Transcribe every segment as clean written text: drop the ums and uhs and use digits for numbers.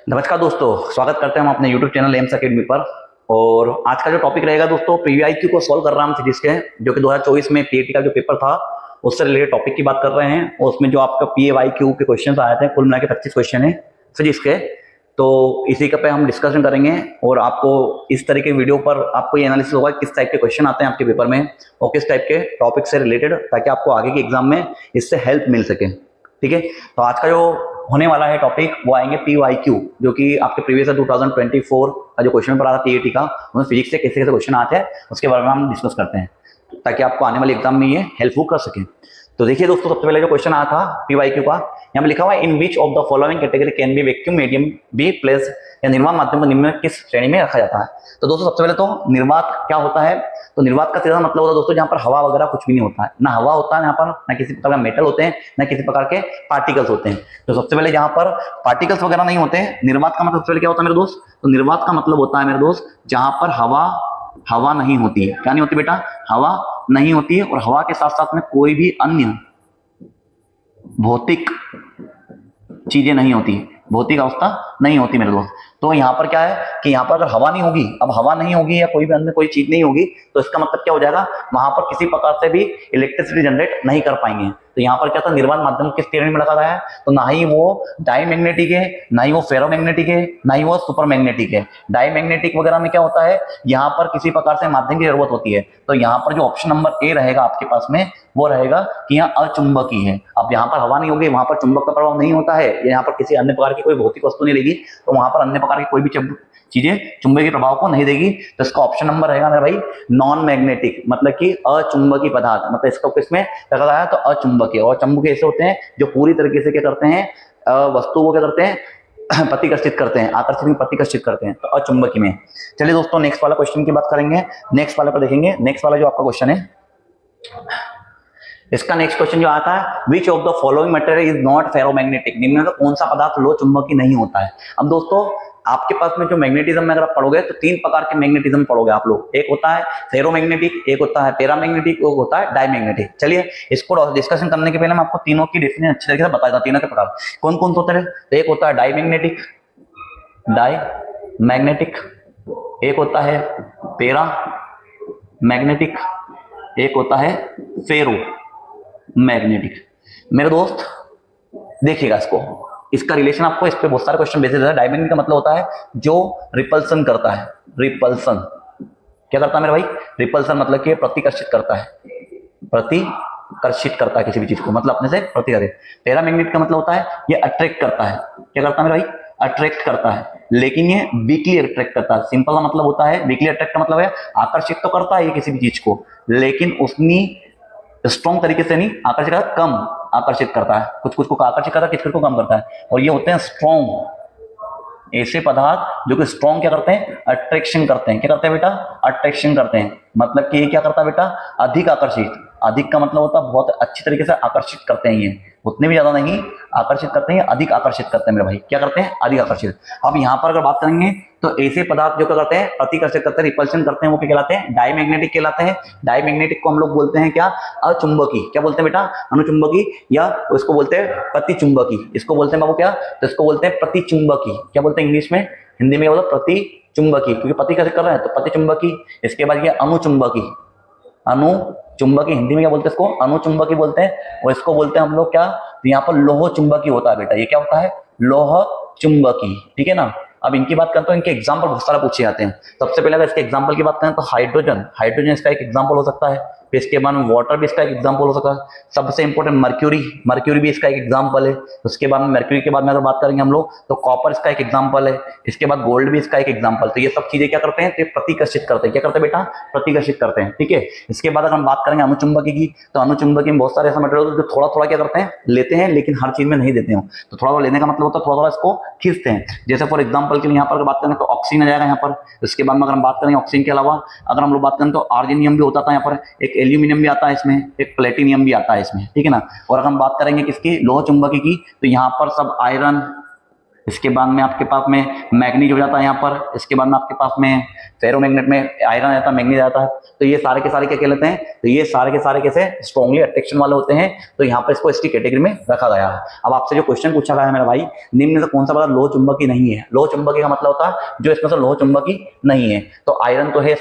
नमस्कार दोस्तों, स्वागत करते हैं हम अपने YouTube चैनल एम्स अकेडमी पर। और आज का जो टॉपिक रहेगा दोस्तों, पीवाईक्यू को सॉल्व कर रहा हूँ फिजिक्स के, जो कि 2024 में पीएटी का जो पेपर था उससे रिलेटेड टॉपिक की बात कर रहे हैं। और उसमें जो आपका पीवाईक्यू के क्वेश्चन आए थे, कुल मिला के 25 क्वेश्चन है फिजिक्स के। तो इसी का पे हम डिस्कशन करेंगे और आपको इस तरह के वीडियो पर आपको ये एनालिसिस होगा किस टाइप के क्वेश्चन आते हैं आपके पेपर में और किस टाइप के टॉपिक से रिलेटेड, ताकि आपको आगे के एग्जाम में इससे हेल्प मिल सके। ठीक है, तो आज का जो होने वाला है टॉपिक वो आएंगे पीवाईक्यू, जो कि आपके प्रीवियस 2024 का जो क्वेश्चन पेपर आ रहा था पीएटी का, उसमें फिजिक्स से कैसे कैसे क्वेश्चन आते हैं उसके बारे में हम डिस्कस करते हैं, ताकि आपको आने वाले एग्जाम में ये हेल्पफुल कर सके। तो देखिए दोस्तों, सबसे पहले जो क्वेश्चन आया था पीवाईक्यू का, यहाँ पे लिखा हुआ है in which of the following category can be vacuum medium be placed, या निर्वात माध्यम को निम्न में किस श्रेणी में रखा जाता है। तो दोस्तों सबसे पहले तो निर्वात क्या होता है, तो निर्वात का सीधा मतलब होता है दोस्तों जहां पर हवा वगैरह कुछ भी नहीं होता है, ना हवा होता है यहाँ पर, ना किसी प्रकार का मेटल होते हैं, ना किसी प्रकार के पार्टिकल्स होते हैं। तो सबसे पहले जहां पर पार्टिकल्स वगैरह नहीं होते हैं, निर्वात का मतलब सबसे पहले क्या होता है मेरे दोस्त, तो निर्वात का मतलब होता है मेरे दोस्त जहां पर हवा नहीं होती है। क्या नहीं होती बेटा, हवा नहीं होती है, और हवा के साथ साथ में कोई भी अन्य भौतिक चीजें नहीं होती, भौतिक अवस्था नहीं होती मेरे दोस्त। तो यहाँ पर क्या है कि यहाँ पर अगर हवा नहीं होगी, अब हवा नहीं होगी या कोई भी अन्य कोई चीज नहीं होगी, तो इसका मतलब क्या हो जाएगा, वहां पर किसी प्रकार से भी इलेक्ट्रिसिटी जनरेट नहीं कर पाएंगे। तो यहाँ पर क्या था, निर्वात माध्यम किस श्रेणी में रखा गया है, तो ना ही वो डाईमैग्नेटिक है, ना ही वो फेरोमैग्नेटिक है, ना ही वो सुपरमैग्नेटिक है। डाईमैग्नेटिक वगैरह में क्या होता है, यहाँ पर किसी प्रकार से माध्यम की जरूरत होती है। तो यहाँ पर जो ऑप्शन नंबर ए रहेगा आपके पास में, वो रहेगा कि यहाँ अचुंबकीय है। अब यहाँ पर हवा नहीं होगी, वहां पर चुंबक का प्रभाव नहीं होता है, यहाँ पर किसी अन्य प्रकार की कोई भौतिक वस्तु नहीं रहेगी, तो वहां पर अन्य प्रकार की कोई भी चीजें चुंबकीय प्रभाव को नहीं देगी। तो इसका ऑप्शन नंबर रहेगा मेरा भाई नॉन मैग्नेटिक, मतलब कि अचुंबकीय पदार्थ। मतलब इसका किसमें रखा गया है, तो अचुंबकीय। और चुंबकीय ऐसे होते हैं जो पूरी तरीके से क्या करते हैं, वस्तु को क्या करते हैं, प्रतिकर्षित करते हैं, आकर्षित में प्रतिकर्षित करते हैं, तो अचुंबकीय में। चलिए दोस्तों, नेक्स्ट वाला क्वेश्चन की बात करेंगे, नेक्स्ट वाले पर देखेंगे। नेक्स्ट वाला जो आपका क्वेश्चन है, इसका नेक्स्ट क्वेश्चन जो आता है, विच of the following material is not ferromagnetic, निम्न में कौन सा पदार्थ लो चुंबकीय नहीं होता है। अब दोस्तों आपके पास में जो मैग्नेटिज्म में अगर आप पढ़ोगे तो तीन प्रकार के मैग्नेटिज्म पढ़ोगे आप लोग, एक होता है फेरोमैग्नेटिक, एक होता है पैरामैग्नेटिक, एक होता है डाईमैग्नेटिक। चलिए इसको डिस्कशन करने के पहले मैं आपको तीनों की डेफिनेशन अच्छी तरीके से बता देता हूं, तीनों के प्रकार कौन कौन से होते हैं। तो एक होता है डाईमैग्नेटिक, एक होता है पैरामैग्नेटिक, एक होता है फेरो मैग्नेटिक। मेरे दोस्त देखिएगा इसका रिलेशन आपको इस पे बहुत सारे क्वेश्चन बेसिस है। डायमैग्नेटिक का मतलब होता है जो रिपल्सन करता है, रिपल्सन क्या करता है मेरे भाई, रिपल्सन मतलब कि प्रतिकर्षित करता है, प्रतिकर्षित करता है किसी भी चीज को, मतलब अपने से प्रतिकर्षित। पैरामैग्नेटिक का मतलब होता है ये अट्रैक्ट करता है, क्या करता है मेरे भाई, अट्रैक्ट करता है, लेकिन ये वीकली अट्रैक्ट करता है। सिंपल का मतलब होता है वीकली अट्रैक्ट का मतलब है आकर्षित तो करता है ये किसी भी चीज को, लेकिन उसनी स्ट्रॉन्ग तरीके से नहीं आकर्षित करता, कम आकर्षित करता है, कुछ कुछ को आकर्षित करता है, कुछ कुछ को कम करता है। और ये होते हैं स्ट्रॉन्ग, ऐसे पदार्थ जो कि स्ट्रॉन्ग क्या करते हैं, अट्रैक्शन करते हैं। क्या करते हैं बेटा, अट्रैक्शन करते हैं, मतलब कि ये क्या करता है बेटा, अधिक आकर्षित। अधिक का मतलब होता है बहुत अच्छी तरीके से आकर्षित करते हैं, ये उतने भी ज्यादा नहीं आकर्षित करते हैं, अधिक आकर्षित करते हैं मेरे भाई। क्या करते हैं, अधिक आकर्षित। अब यहाँ पर अगर बात करेंगे तो ऐसे पदार्थ जो क्या करते हैं, प्रतिकर्षित करते हैं, रिपल्शन करते हैं, वो क्या कहलाते हैं, डाईमैग्नेटिक कहलाते हैं। डाईमैग्नेटिक को हम लोग बोलते हैं क्या, अचुंबकीय। क्या बोलते हैं बेटा, अनुचुंबकीय, या इसको बोलते हैं प्रतिचुंबकीय। इसको बोलते हैं बाबू क्या, तो इसको बोलते हैं प्रतिचुंबकीय। क्या बोलते हैं इंग्लिश में, हिंदी में बोलते प्रतिचुंबकीय, क्योंकि प्रतिकर्षित कर रहे हैं तो प्रतिचुंबकीय। इसके बाद ये अनुचुंबकीय, अनुचुंबकीय हिंदी में क्या बोलते हैं, इसको अनुचुंबकीय बोलते हैं। और इसको बोलते हैं हम लोग क्या, तो यहाँ पर लोह चुंबकीय होता है बेटा, ये क्या होता है, लोह चुंबकीय। ठीक है ना। अब इनकी बात करते हैं, इनके एग्जाम्पल बहुत सारा पूछे जाते हैं। सबसे पहले अगर इसके एग्जाम्पल की बात करें तो हाइड्रोजन इसका एक एग्जाम्पल हो सकता है। फिर इसके बाद में वाटर भी इसका एक एग्जाम्पल हो सकता है। सबसे इंपॉर्टेंट मर्क्यूरी भी इसका एक एग्जाम्पल है। उसके बाद में मर्क्यूरी के बाद में अगर बात करेंगे हम लोग तो कॉपर इसका एक एग्जाम्पल है। इसके बाद गोल्ड भी इसका एक एग्जाम्पल। तो ये सब चीजें क्या करते हैं, तो प्रतिकर्षित करते हैं। क्या करते हैं बेटा, प्रतिकर्षित करते हैं। ठीक है। इसके बाद अगर हम बात करेंगे अनुचुंबकीय की, तो अनुचुंबकीय में बहुत सारे ऐसा मटेरियल जो थोड़ा थोड़ा क्या करते हैं, लेते हैं, लेकिन हर चीज में नहीं देते हो। तो थोड़ा थोड़ा लेने का मतलब होता है थोड़ा थोड़ा इसको खींचते हैं। जैसे फॉर एग्जाम्पल के लिए यहाँ पर बात करें तो ऑक्सीजन आ जाएगा यहाँ पर। इसके बाद में अगर हम बात करें ऑक्सीजन के अलावा अगर हम लोग बात करें तो आर्जेनियम भी होता था यहाँ पर, एक एल्यूमिनियम भी आता है इसमें, एक प्लेटिनियम भी आता है इसमें। ठीक है ना। और अगर हम बात करेंगे किसकी, लोह चुंबकीय की, तो यहाँ पर सब आयरन, इसके बाद में आपके पास में मैग्नीज हो जाता है यहाँ पर, इसके बाद में आपके पास में फेरोमैग्नेट में आयरन आ जाता है, मैग्नीज आता है। तो ये सारे के सारे क्या कहलाते हैं, तो ये सारे के सारे कैसे स्ट्रॉन्गली अट्रैक्शन वाले होते हैं। तो यहाँ पर इसको इसकी कैटेगरी में रखा गया है। अब आपसे जो क्वेश्चन पूछा गया है मेरा भाई, निम्न में से कौन सा पदार्थ लोह चुंबकी नहीं है। लोह चुंबकी का मतलब होता है जो इसमें से लोह चुंबकी नहीं है। तो आयरन तो है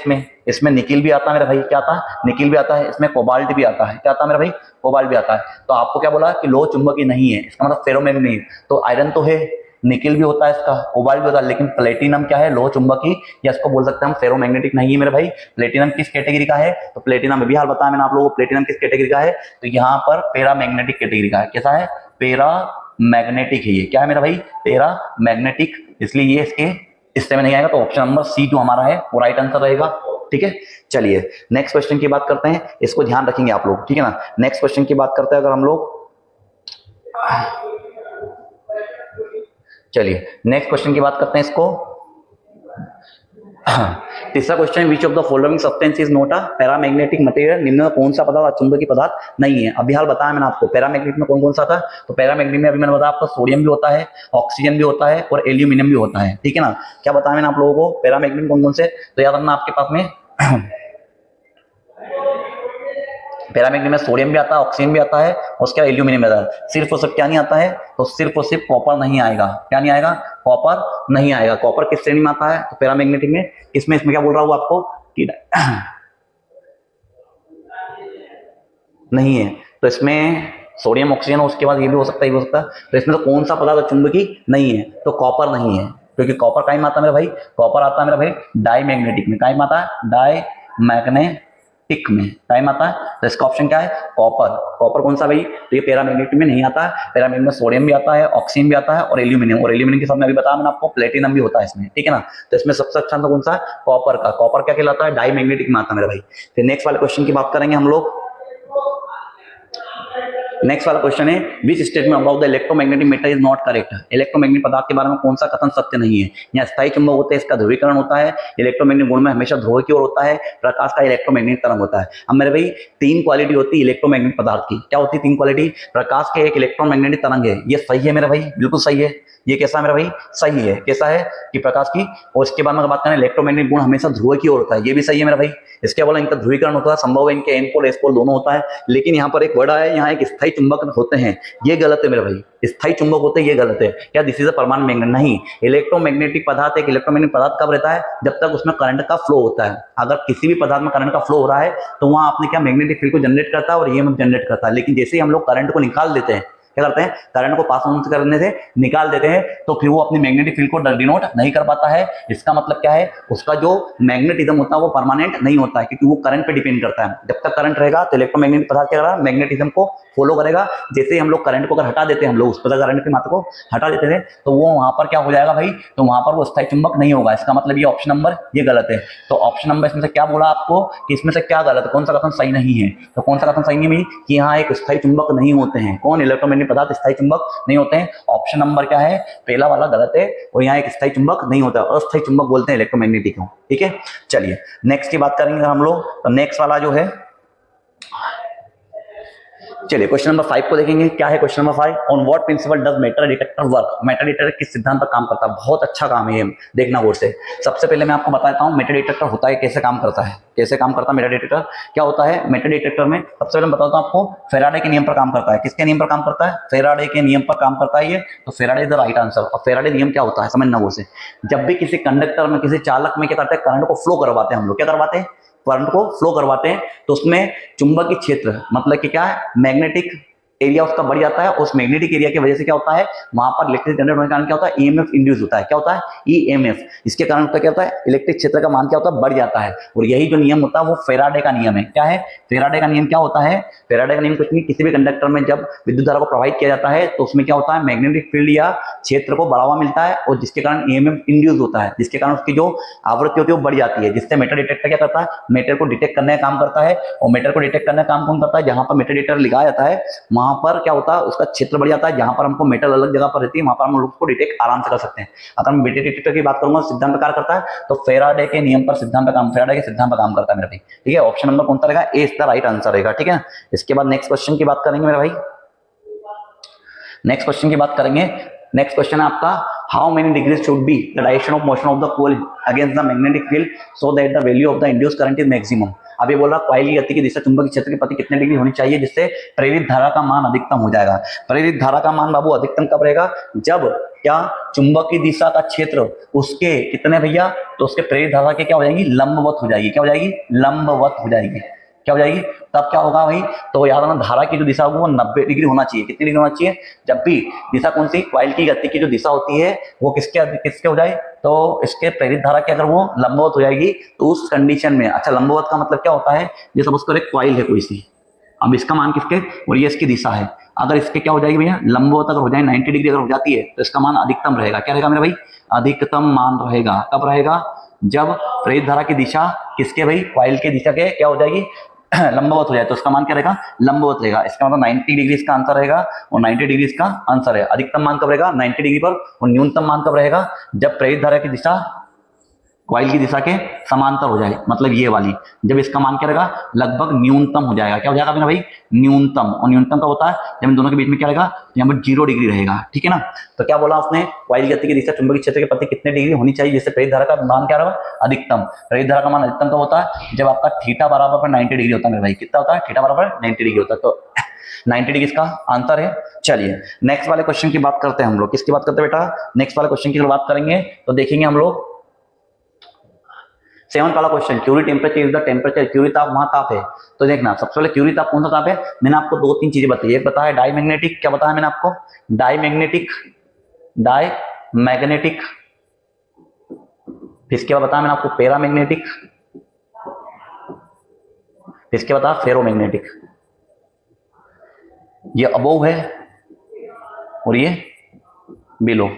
इसमें निकिल भी आता है मेरा भाई, क्या आता है, निकिल भी आता है, इसमें कोबाल्ट भी आता है, क्या आता है मेरा भाई, कोबाल्ट भी आता है। तो आपको क्या बोला कि लोह चुंबकी नहीं है, इसका मतलब फेरोमैग्नेट। तो आयरन तो है, निकिल भी होता है, इसका कोबाल्ट भी होता है, लेकिन प्लेटिनम क्या है, लोह चुंबकी, या इसको बोल सकते हैं हम फेरोमैग्नेटिक नहीं है मेरे भाई। प्लेटिनम किस कैटेगरी का है, तो प्लेटिनम में भी हाल बताया मैंने आप लोगों को, प्लेटिनम किस कैटेगरी का है, तो यहाँ पर पैरामैग्नेटिक कैटेगरी का है। कैसा है, पैरामैग्नेटिक है ये, क्या है मेरा भाई, पैरामैग्नेटिक, इसलिए ये इसके हिस्से में नहीं आएगा। तो ऑप्शन नंबर सी जो हमारा है वो राइट आंसर रहेगा। ठीक है, चलिए नेक्स्ट क्वेश्चन की बात करते हैं, इसको ध्यान रखेंगे आप लोग, ठीक है ना। नेक्स्ट क्वेश्चन की बात करते हैं अगर हम लोग, चलिए नेक्स्ट क्वेश्चन की बात करते हैं इसको। तीसरा question, which of the following substance is not a paramagnetic material, निम्न में कौन सा पदार्थ चुंबकीय पदार्थ नहीं है। अभी हाल बताया मैंने आपको पैरामैग्नेटिक में कौन कौन सा था, तो पैरामैग्नेटिक में अभी मैंने बताया आपको सोडियम भी होता है, ऑक्सीजन भी होता है और एल्यूमिनियम भी होता है। ठीक है ना, क्या बताया मैंने आप लोगों को पैरामैग्नेटिक कौन कौन से, तो याद रखना आपके पास में पैरामैग्नेटिक में सोडियम भी आता है, ऑक्सीजन भी आता है और उसके बाद एल्यूमिनियम भी आता है। सिर्फ और सिर्फ क्या नहीं आता है, तो सिर्फ और सिर्फ कॉपर नहीं आएगा। क्या नहीं आएगा, कॉपर नहीं आएगा। कॉपर किस श्रेणी में आता है, तो पैरामैग्नेटिक में, इसमें क्या बोल रहा हूं आपको कि नहीं है, तो इसमें सोडियम ऑक्सीजन और उसके बाद ये भी हो सकता है, ये भी हो सकता है। तो इसमें तो कौन सा पदार्थ चुंबकीय नहीं है, तो कॉपर नहीं है, क्योंकि कॉपर का आता है मेरा भाई, कॉपर आता है मेरा भाई डाईमैग्नेटिक में, क्या आता है, डाईमैग्नेटिक में टाइम आता है। तो इसका ऑप्शन क्या है, कॉपर। कॉपर कौन सा भाई, तो ये पैरामैग्नेटिक में नहीं आता है। पैरामैग्नेटिक में सोडियम भी आता है, ऑक्सीजन भी आता है और एल्यूमिनियम, और एल्यूमिनियम के साथ में अभी बताया मैंने आपको प्लेटिनम भी होता है इसमें। ठीक है ना, तो इसमें सबसे अच्छा कौन सा, कॉपर का। कॉपर क्या कहलाता है, डाईमैग्नेटिक में आता है मेरा भाई। फिर नेक्स्ट वाले क्वेश्चन की बात करेंगे हम लोग। नेक्स्ट वाला क्वेश्चन है, which statement about the electromagnetic matter is not correct. Electromagnetic पदार्थ के बारे में कौन सा कथन सत्य नहीं है। यहाँ स्थायी चुंबक होते हैं, इसका ध्रुवीकरण होता है, इलेक्ट्रोमैग्नेटिक गुण में हमेशा ध्रुव की ओर होता है, प्रकाश का इलेक्ट्रोमैग्नेटिक तरंग होता है। अब मेरे भाई तीन क्वालिटी होती है इलेक्ट्रोमैग्नेटिक पदार्थ की, क्या होती है तीन क्वालिटी, प्रकाश के एक इलेक्ट्रोमैग्नेटिक तरंग है, ये सही है मेरा भाई, बिल्कुल सही है। ये कैसा मेरा भाई, सही है। कैसा है कि प्रकाश की, और इसके बाद में बात करें इलेक्ट्रोमैग्नेटिक गुण हमेशा ध्रुव की ओर होता है, ये भी सही है मेरा भाई। इसके बोला इनका ध्रुवीकरण होता है, संभव है इनके एन पोल एस पोल दोनों होता है। लेकिन यहाँ पर एक वर्ड है, यहाँ एक स्थायी चुंबक होते हैं, ये गलत है मेरा भाई। स्थायी चुंबक होते हैं, ये गलत है। क्या this is a permanent magnet, नहीं। इलेक्ट्रोमैग्नेटिक पदार्थ, एक इलेक्ट्रोमैग्नेटिक पदार्थ कब रहता है, जब तक उसमें करंट का फ्लो होता है। अगर किसी भी पदार्थ में करंट का फ्लो हो रहा है तो वहां आपने क्या, मैग्नेटिक फील्ड को जनरेट करता है और ईएमएफ जनरेट करता है। लेकिन जैसे ही हम लोग करंट को निकाल देते हैं, क्या करते हैं, करंट को पास ऑन करने से निकाल देते हैं, तो फिर वो अपनी मैग्नेटिक फील्ड को डिनोट नहीं कर पाता है। इसका मतलब क्या है, उसका जो मैग्नेटिज्म होता है वो परमानेंट नहीं होता है, क्योंकि वो करंट पे डिपेंड करता है। जब तक करंट रहेगा तो इलेक्ट्रोमैग्नेटिक पदार्थ क्या करेगा, मैग्नेटिज्म को फॉलो करेगा। जैसे ही हम लोग करंट को अगर हटा देते हैं, हम लोग उस पर करंट की मात्रा को हटा देते थे, तो वो वहां पर क्या हो जाएगा भाई, तो वहां पर वो स्थायी चुंबक नहीं होगा। इसका मतलब ये ऑप्शन नंबर ये गलत है। तो ऑप्शन नंबर इसमें से क्या बोला आपको कि इसमें से क्या गलत है, कौन सा कथन सही नहीं है, तो कौन सा कथन सही नहीं है कि यहाँ एक स्थायी चुंबक नहीं होते हैं। कौन, इलेक्ट्रोमैग्नेटिक पदार्थ स्थायी चुंबक नहीं होते हैं। ऑप्शन नंबर क्या है, पहला वाला गलत है, और यहाँ एक स्थायी चुंबक नहीं होता, अस्थायी चुंबक बोलते हैं इलेक्ट्रोमैग्नेटिक को। ठीक है, चलिए नेक्स्ट की बात करेंगे हम लोग। तो नेक्स्ट वाला जो है, चलिए क्वेश्चन नंबर 5 को देखेंगे। क्या है question number 5, on what principle does metal detector work. Metal detector किस सिद्धांत पर काम करता है, बहुत अच्छा काम है ये, देखना गौर से। सबसे पहले मैं आपको बताता हूँ मेटल डिटेक्टर होता है, कैसे काम करता है, कैसे काम करता है मेटल डिटेक्टर। क्या होता है मेटल डिटेक्टर में, सबसे पहले मैं बताता हूँ आपको, फेराडे के नियम पर काम करता है। किसके नियम पर काम करता है, फेराडे के नियम पर काम करता है ये। तो Faraday is the right answer. और फेराडे नियम क्या होता है समझना गौर से, जब भी किसी कंडक्टर में, किसी चालक में क्या करते हैं, करंट को फ्लो करवाते हैं हम लोग, क्या करवाते हैं, करंट को फ्लो करवाते हैं, तो उसमें चुंबकीय क्षेत्र मतलब कि क्या है, मैग्नेटिक एरिया उसका बढ़ जाता है। उस मैग्नेटिक एरिया की वजह से क्या होता है, वहां पर इलेक्ट्रिक जनरेट होने के कारण क्या होता है, ईएमएफ इंड्यूस होता है। क्या होता है, ईएमएफ। इसके कारण क्या होता है, इलेक्ट्रिक क्षेत्र का मान क्या होता है, बढ़ जाता है। और यही जो नियम होता है वो फेराडे का नियम है। क्या है, फेराडे का नियम क्या होता है, फेराडे का नियम कुछ नहीं, किसी भी कंडक्टर में जब विद्युत धारा को प्रवाहित किया जाता है तो उसमें क्या होता है, मैग्नेटिक फील्ड या क्षेत्र को बढ़ावा मिलता है, और जिसके कारण ईएमएफ इंड्यूस होता है, जिसके कारण उसकी जो आवृत्ति होती है वो बढ़ जाती है, जिससे मेटल डिटेक्टर क्या करता है, मेटल को डिटेक्ट करने का काम करता है। और मेटल को डिटेक्ट करने का काम कौन करता है, जहां पर मेटल डिटेक्टर लगाया जाता है वहां पर क्या होता है, उसका क्षेत्र बढ़ जाता है। जहां पर हमको मेटल अलग जगह पर रहती है वहां पर हम लोग उसको डिटेक्ट आराम से कर सकते हैं। अगर मैं मेटल डिटेक्टर की बात करूंगा सिद्धांत पर कार्य करता है, तो फेराडे के नियम पर सिद्धांत पर काम, फेराडे के सिद्धांत पर काम करता है मेरा भाई। ठीक है, ऑप्शन नंबर कौन सा रहेगा, ए इज द राइट आंसर रहेगा। ठीक है, इसके बाद नेक्स्ट क्वेश्चन की बात करेंगे मेरा भाई। नेक्स्ट क्वेश्चन की बात करेंगे। नेक्स्ट क्वेश्चन है आपका, how many degrees should be the direction of motion of the coil against the magnetic field so that the value of the induced current is maximum। अब ये बोल रहा कॉइल की गति की दिशा चुंबकीय क्षेत्र के प्रति कितने डिग्री होनी चाहिए जिससे प्रेरित धारा का मान अधिकतम हो जाएगा। प्रेरित धारा का मान बाबू अधिकतम कब रहेगा, जब क्या चुंबकीय दिशा का क्षेत्र उसके कितने भैया, तो उसके प्रेरित धारा के क्या हो जाएगी, लंबवत हो जाएगी। क्या हो जाएगी, लंबवत हो जाएगी। क्या हो जाएगी, तब क्या होगा भाई, तो याद रखना धारा की जो दिशा होगी वो 90 डिग्री होना चाहिए। कितनी डिग्री होना चाहिए, जब भी दिशा कौन सी, कॉइल की गति की जो दिशा होती है वो किसके हो जाए, तो इसके प्रेरित धारा की अगर वो लंबवत हो जाएगी तो उस कंडीशन में, अच्छा लंबवत का मतलब क्या होता है, जैसे सपोज करो एक कॉइल है कोई सी, अब इसका मान किसके, और ये इसकी दिशा है, अगर इसके क्या हो जाएगी भैया, लंबवत अगर हो जाए 90 डिग्री अगर हो जाती है तो इसका मान अधिकतम रहेगा। क्या रहेगा मेरा भाई, अधिकतम मान रहेगा। कब रहेगा, जब प्रेरित धारा की दिशा किसके भाई, कॉइल की दिशा के क्या हो जाएगी, लंबवत हो जाए तो उसका मान क्या रहेगा, लंबवत रहेगा। इसका मतलब 90 डिग्री इसका आंसर रहेगा और 90 डिग्री इसका आंसर है। अधिकतम मान कब रहेगा, 90 डिग्री पर, और न्यूनतम मान कब रहेगा, जब प्रेरित धारा की दिशा कॉइल की दिशा के समांतर हो जाए, मतलब ये वाली, जब इसका मान क्या रहेगा, लगभग न्यूनतम हो जाएगा। क्या हो जाएगा मेरा भाई, न्यूनतम। और न्यूनतम का होता है जब इन दोनों के बीच में क्या रहेगा, यहाँ पर 0 डिग्री रहेगा। ठीक है ना, तो क्या बोला उसने, कॉइल गति की दिशा चुंबकीय क्षेत्र के प्रति कितने डिग्री होनी चाहिए जिससे प्रेरित धारा का मान क्या रहेगा, अधिकतम। प्रेरित धारा का मान अधिकतम कब होता है, जब आपका थीटा बराबर पर 90 डिग्री होता है मेरे भाई। कितना होता है, थीटा बराबर 90 डिग्री होता है, तो 90 डिग्री इसका आंसर है। चलिए नेक्स्ट वाले क्वेश्चन की बात करते हैं हम लोग। किसकी बात करते हैं बेटा, नेक्स्ट वाले क्वेश्चन की बात करेंगे तो देखेंगे हम लोग 7 वाला question, Curie temperature is the temperature, Curie ताप वहां ताप है। तो देखना सबसे पहले क्यूरी ताप कौन सा ताप है, मैंने आपको 2-3 चीजें बताई। एक बताया डाईमैग्नेटिक, क्या बताया मैंने आपको, डाईमैग्नेटिक, डाईमैग्नेटिक, इसके बाद बताया मैंने आपको पैरामैग्नेटिक, इसके बाद फेरोमैग्नेटिक। ये अबोव है और ये बिलो।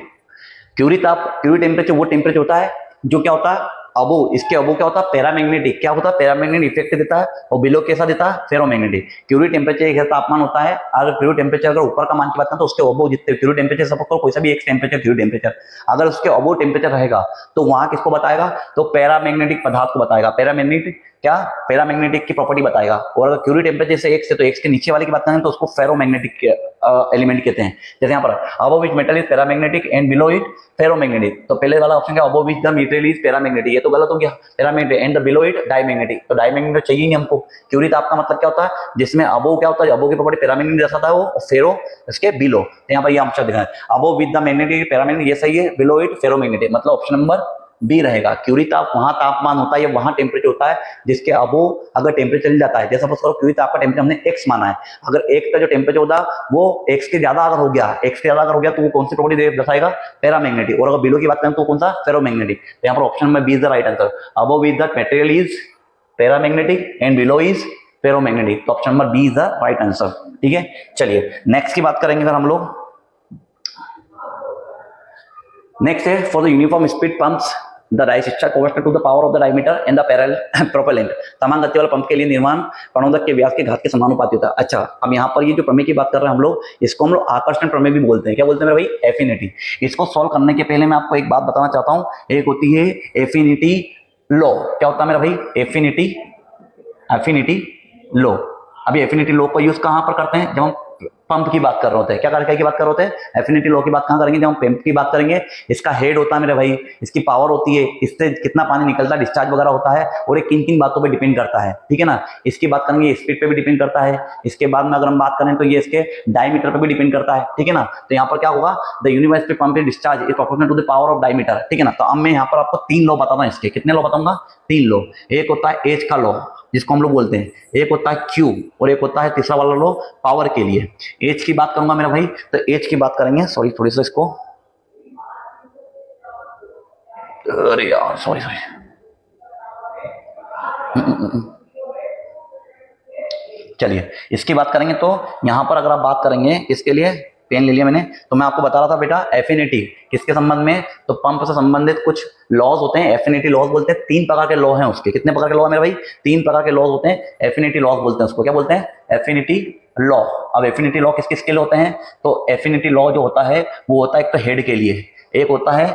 क्यूरी ताप, क्यूरी टेम्परेचर वो टेम्परेचर होता है जो क्या होता है, अबो, इसके अबो क्या होता है, पैरामैग्नेटिक। क्या होता है, पैरामैग्नेटिक इफेक्ट देता है, और बिलो कैसा देता है, फेरोमैग्नेटिक। क्यूरी टेम्परेचर एक तापमान होता है, अगर क्यूरी टेम्परेचर अगर ऊपर का मान की बात करें तो उसके अबो जितने क्यूरी टेम्परेचर, सबको कोई सा भी एक टेम्परेचर क्यूरी टेम्परेचर, अगर उसके अबो टेम्परेचर रहेगा तो वहां किसको बताएगा, तो पैरामैग्नेटिक पदार्थ को बताएगा। पैरामैग्नेटिक क्या, पैरामैग्नेटिक की प्रॉपर्टी बताएगा। और अगर क्यूरी टेम्परेचर से 1 से, तो 1 के नीचे वाले की बात करें तो उसको फेरोमैग्नेटिक एलिमेंट कहते हैं। जैसे यहाँ पर above which metal is paramagnetic and below it ferromagnetic, तो पहले वाला ऑप्शन क्या, above which the metal is paramagnetic, ये तो गलत हो गया, paramagnetic and the below it diamagnetic, तो डाईमैग्नेटिक चाहिए नहीं हमको। क्यूरी ताप का मतलब क्या होता है, जिसमें अबव क्या होता है, अबव की प्रॉपर्टी पैरामैग्नेटिक दर्शाता है वो, फेरो इसके बिलो, तो यहाँ पर ये ऑप्शन दिखा है above with the magnetic paramagnetic, ये सही है, बिलो इट फेरोमैग्नेटिक, मतलब ऑप्शन नंबर बी रहेगा। क्यूरी ताप वहां तापमान होता है या वहां टेम्परेचर होता है जिसके अबो अगर टेम्परेचर चल जाता है, जैसा सपोज करो क्यूरी ताप का टेम्परेचर हमने x माना है, अगर x का जो टेम्परेचर होता वो x के ज्यादा अगर हो गया, x के ज्यादा अगर हो गया तो वो कौन सी प्रॉपर्टी दर्शाएगा, पैरामैग्नेटिक। और अगर बिलो की बात करें तो कौन सा, फेरोमैग्नेटिक। तो यहाँ पर ऑप्शन में B is the right answer, above with the material is paramagnetic and below is ferromagnetic, तो option number B is the right answer. ठीक है, चलिए नेक्स्ट की बात करेंगे अगर हम लोग। नेक्स्ट है for the uniform speed pumps the discharge constant to the power of the diameter and the parallel propellant, समान गति वाले पंप के लिए निर्माण प्रणोदक के व्यास के घात के समानुपाती होता है। अच्छा, अब यहाँ पर ये जो प्रमेय की बात कर रहे हैं हम लोग, इसको हम लोग आकर्षण प्रमेय भी बोलते हैं। क्या बोलते हैं मेरे भाई, एफिनिटी। इसको सॉल्व करने के पहले मैं आपको एक बात बताना चाहता हूँ, एक होती है एफिनिटी लॉ। क्या होता है मेरा भाई, एफिनिटी लॉ। अभी एफिनिटी लॉ का यूज कहां पर करते हैं, जब हम पंप की बात कर रहे होते हैं। क्या की बात कर रहे होते हैं, एफिनिटी लॉ की बात कहां करेंगे, जब हम पंप की बात करेंगे। इसका हेड होता है मेरे भाई, इसकी पावर होती है, इससे कितना पानी निकलता है, डिस्चार्ज वगैरह होता है, और ये किन बातों पे डिपेंड करता है। ठीक है ना, इसकी बात करेंगे स्पीड पे भी डिपेंड करता है। इसके बाद में अगर हम बात करें तो ये इसके डायमीटर पे भी डिपेंड करता है। ठीक है ना, तो यहाँ पर क्या होगा, the university pump discharge is proportional to the power of diameter. ठीक है ना, तो अब मैं यहाँ पर आपको 3 लॉ बताता हूँ इसके। कितने लॉ बताऊंगा, 3 लॉ। एक होता है एज का लॉ जिसको हम लोग बोलते हैं, एक होता है क्यू, और एक होता है तीसरा वाला लो पावर के लिए। एच की बात करूंगा मेरा भाई, तो एच की बात करेंगे, सॉरी थोड़ी सा इसको, अरे यार सॉरी चलिए इसकी बात करेंगे। तो यहां पर अगर आप बात करेंगे, इसके लिए पेन ले लिया मैंने, तो मैं आपको बता रहा था बेटा एफिनिटी किसके संबंध में, तो पंप से संबंधित कुछ लॉज होते हैं, एफिनिटी लॉज बोलते हैं। 3 प्रकार के लॉ हैं उसके। कितने प्रकार के लॉ है मेरे भाई, 3 प्रकार के लॉज होते हैं, एफिनिटी लॉज बोलते हैं उसको। क्या बोलते हैं, एफिनिटी लॉ। अब एफिनिटी लॉ किस किसके लिए होते हैं, तो एफिनिटी लॉ जो होता है वो होता है एक तो हेड के लिए, एक होता है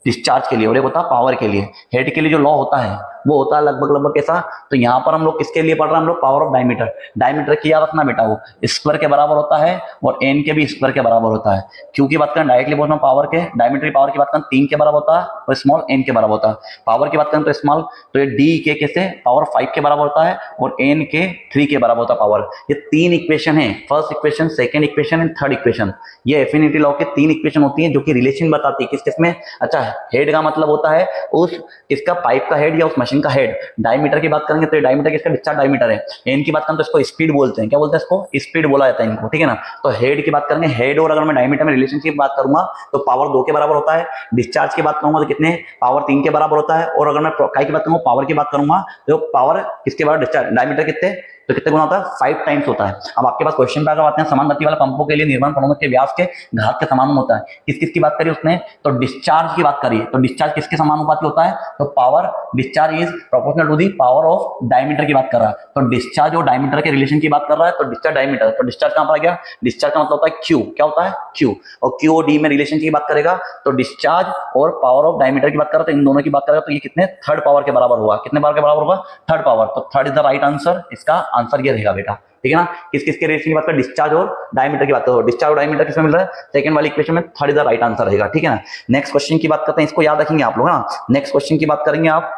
डिस्चार्ज के लिए, और एक होता है पावर के लिए। हेड के लिए जो लॉ होता है वो होता है लगभग लगभग कैसा। तो यहाँ पर हम लोग किसके लिए पढ़ रहे हैं, हम लोग पावर ऑफ डायमीटर। डायमीटर की याद रखना बेटा, वो स्क्वायर के बराबर होता है और एन के भी स्क्वायर के बराबर होता है। क्यू की बात करें डायरेक्टली बोल रहा हूं पावर के, डायमीटर की पावर की बात करें 3 के बराबर होता है और स्मॉल एन के बराबर होता है। पावर की बात करें तो स्मॉल, तो ये डी के कैसे पावर 5 के बराबर होता है और एन के 3 के बराबर होता है पावर। ये 3 इक्वेशन है, first equation, second equation and third equation. ये एफिनिटी लॉ के 3 इक्वेशन होती है जो कि रिलेशन बताती है किस किस में। अच्छा, हेड का मतलब होता है उस किसका, पाइप का हेड या उस मशीन का हेड। डायमीटर की बात करेंगे तो डायमीटर किसका, डिस्चार्ज डायमीटर है। एन की बात करें तो इसको स्पीड बोलते हैं, क्या बोलते हैं इसको, स्पीड बोला जाता है इनको, ठीक है ना। तो हेड की बात करेंगे, हेड और अगर मैं डायमीटर में रिलेशन की बात करूंगा तो पावर 2 के बराबर होता है। डिस्चार्ज की बात करूंगा तो कितने, पावर 3 के बराबर होता है। और अगर मैं काय की बात करूंगा, पावर की बात करूंगा तो पावर किसके बराबर, डिस्चार्ज डायमीटर कितने, तो कितने गुना होता है, 5 टाइम्स होता है। अब आपके पास क्वेश्चन पे अगर आते हैं, समान गति वाले पंपों के लिए निर्माण प्रणोदक के व्यास के घात के समान होता है। किस किस की बात करी उसने, तो डिस्चार्ज की बात करी। तो डिस्चार्ज किसके समानुपाती होता है, तो power, discharge is proportional to the power of diameter की बात कर रहा है। तो डिस्चार्ज और डायमीटर के रिलेशन की बात कर रहा है, तो डिस्चार्ज डायमीटर, तो डिस्चार्ज कहां पर आ गया, डिस्चार्ज का मतलब होता है क्यू, क्या होता है क्यू। और क्यू और डी में रिलेशन की बात करेगा तो डिस्चार्ज और पावर ऑफ डायमीटर की बात करें तो इन दोनों की बात करेगा तो ये कितने, थर्ड पावर के बराबर होगा। कितने पावर के बराबर होगा, थर्ड पावर। तो third is the right answer, इसका आंसर ये रहेगा बेटा, ठीक है ना। किस किस के रिलेशन की बात करें, डिस्चार्ज और डायमीटर की बात करो, डिस्चार्ज और डायमीटर किसमें मिल रहा है, सेकंड वाली इक्वेशन में, third is the right answer रहेगा, ठीक है ना। नेक्स्ट क्वेश्चन की बात करते हैं, इसको याद रखेंगे आप लोग ना। नेक्स्ट क्वेश्चन की बात करेंगे आप,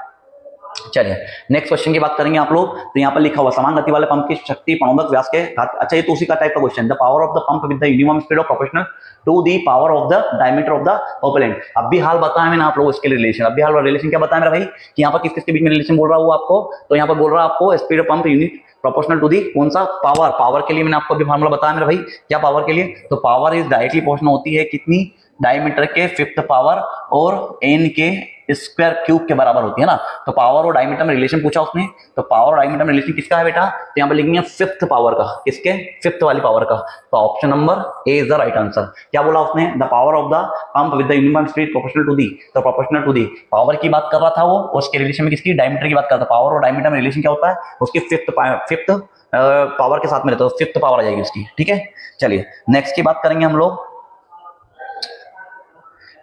चलिए नेक्स्ट क्वेश्चन की बात करेंगे आप लोग। तो यहाँ पर लिखा हुआ समान गति वाले पंप की शक्ति प्रणोदक व्यास के घात। अच्छा, ये तो उसी का टाइप का question, the power of the pump with the uniform speed of proportional to the power of the diameter of the propellant. अब भी हाल बताया मैंने आप लोगों इसके रिलेशन। अब भी हाल रिलेशन क्या बताया मेरा भाई, कि यहाँ पर किस किस के बीच में रिलेशन बोल रहा हूँ आपको, तो यहाँ पर बोल रहा है आपको speed of pump unit proportional to the कौन सा, पावर। पावर के लिए मैंने आपको अभी फार्मूला बताया मेरा भाई, क्या पावर के लिए, तो पावर इज डायरेक्टली प्रोपोर्शनल होती है कितनी, डायमीटर के 5th पावर और एन के स्क्वायर क्यूब के बराबर होती है ना। तो पावर और डायमीटर में रिलेशन पूछा उसने, तो पावर और डायमीटर में रिलेशन किसका है बेटा, तो यहाँ पर लिखेंगे 5th पावर का, किसके, 5th वाली पावर का। तो option number A is the right answer. क्या बोला उसने, the power of the pump with the uniform speed proportional to the, तो प्रोपोर्शनल टू दी पावर की बात कर रहा था वो, उसके रिलेशन में किसकी, डायमीटर की बात कर रहा था। पावर और डायमीटर में रिलेशन क्या होता है, उसकी 5th पावर के साथ में रहता है, 5th पावर आ जाएगी उसकी, ठीक है। चलिए नेक्स्ट की बात करेंगे हम लोग,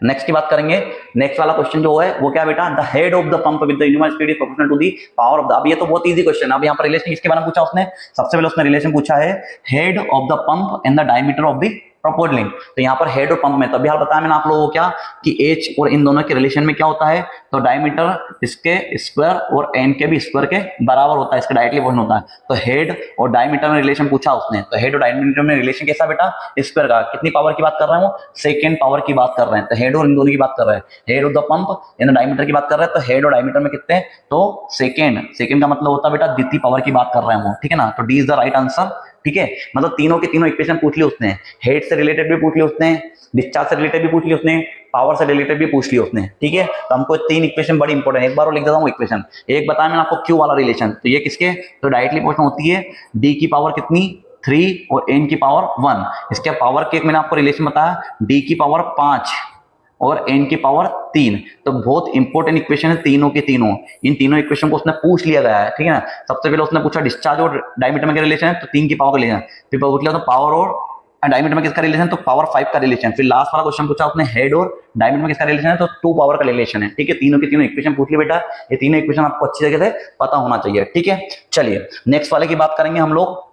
नेक्स्ट की बात करेंगे। नेक्स्ट वाला क्वेश्चन जो है वो क्या बेटा, the head of the pump with the uniform speed is proportional to the power of the. अब ये तो बहुत इजी क्वेश्चन है। अब यहाँ पर रिलेशन किसके बारे में पूछा उसने, सबसे पहले उसने रिलेशन पूछा है head of the pump and the diameter of the proportional. तो यहाँ पर हेड और पंप में, तभी हाल बताया मैंने आप लोगों को क्या, कि एच और इन दोनों के रिलेशन में क्या होता है, तो डायमीटर इसके स्क्वायर और एन के भी स्क्वायर के बराबर होता है, इसका डायरेक्टली प्रोपोर्शनल होता है। तो हेड और डायमीटर में रिलेशन पूछा उसने, तो हेड और डायमीटर में रिलेशन कैसा बेटा, स्क्वायर का। कितनी पावर की बात कर रहे हैं वो, सेकेंड पावर की बात कर रहे हैं। तो हेड और इन दोनों की बात कर रहे हैं, head of the pump in diameter की बात कर रहे हैं। तो हेड और डायमीटर में कितने, तो सेकेंड का मतलब होता है बेटा द्वितीय पावर की बात कर रहे हैं वो, ठीक है ना। तो D is the right answer, ठीक है। मतलब तीनों के तीनों इक्वेशन पूछ ली उसने, हेड से रिलेटेड भी पूछ ली उसने, डिस्चार्ज से रिलेटेड भी पूछ ली उसने, पावर से रिलेटेड भी पूछ ली उसने, ठीक है। तो हमको 3 इक्वेशन बड़ी इंपॉर्टेंट है, एक बार और लिख देता हूँ इक्वेशन। एक बताया मैंने आपको क्यू वाला रिलेशन, तो ये किसके, तो डायरेक्टली क्वेश्चन होती है डी की पावर कितनी, 3 और एन की पावर 1। इसके पावर के मैंने आपको रिलेशन बताया, डी की पावर 5 और एन की पावर 3। तो बहुत इंपॉर्टेंट इक्वेशन है तीनों के तीनों। इन तीनों इक्वेशन को उसने पूछ लिया गया है, ठीक है ना। सबसे पहले उसने पूछा डिस्चार्ज और डायमीटर में क्या रिलेशन है, तो 3 की पावर का रिलेशन। फिर पूछ लिया तो पावर और डायमीटर में किसका रिलेशन, तो पावर 5 का रिलेशन। फिर लास्ट वाला क्वेश्चन पूछा उसने हेड और डायमीटर में किसका रिलेशन है, तो 2 पावर का रिलेशन है, ठीक है। तीनों के तीनों इक्वेशन पूछ लिया बेटा, ये तीनों इक्वेशन आपको अच्छी जगह से पता होना चाहिए, ठीक है। चलिए नेक्स्ट वाले की बात करेंगे हम लोग।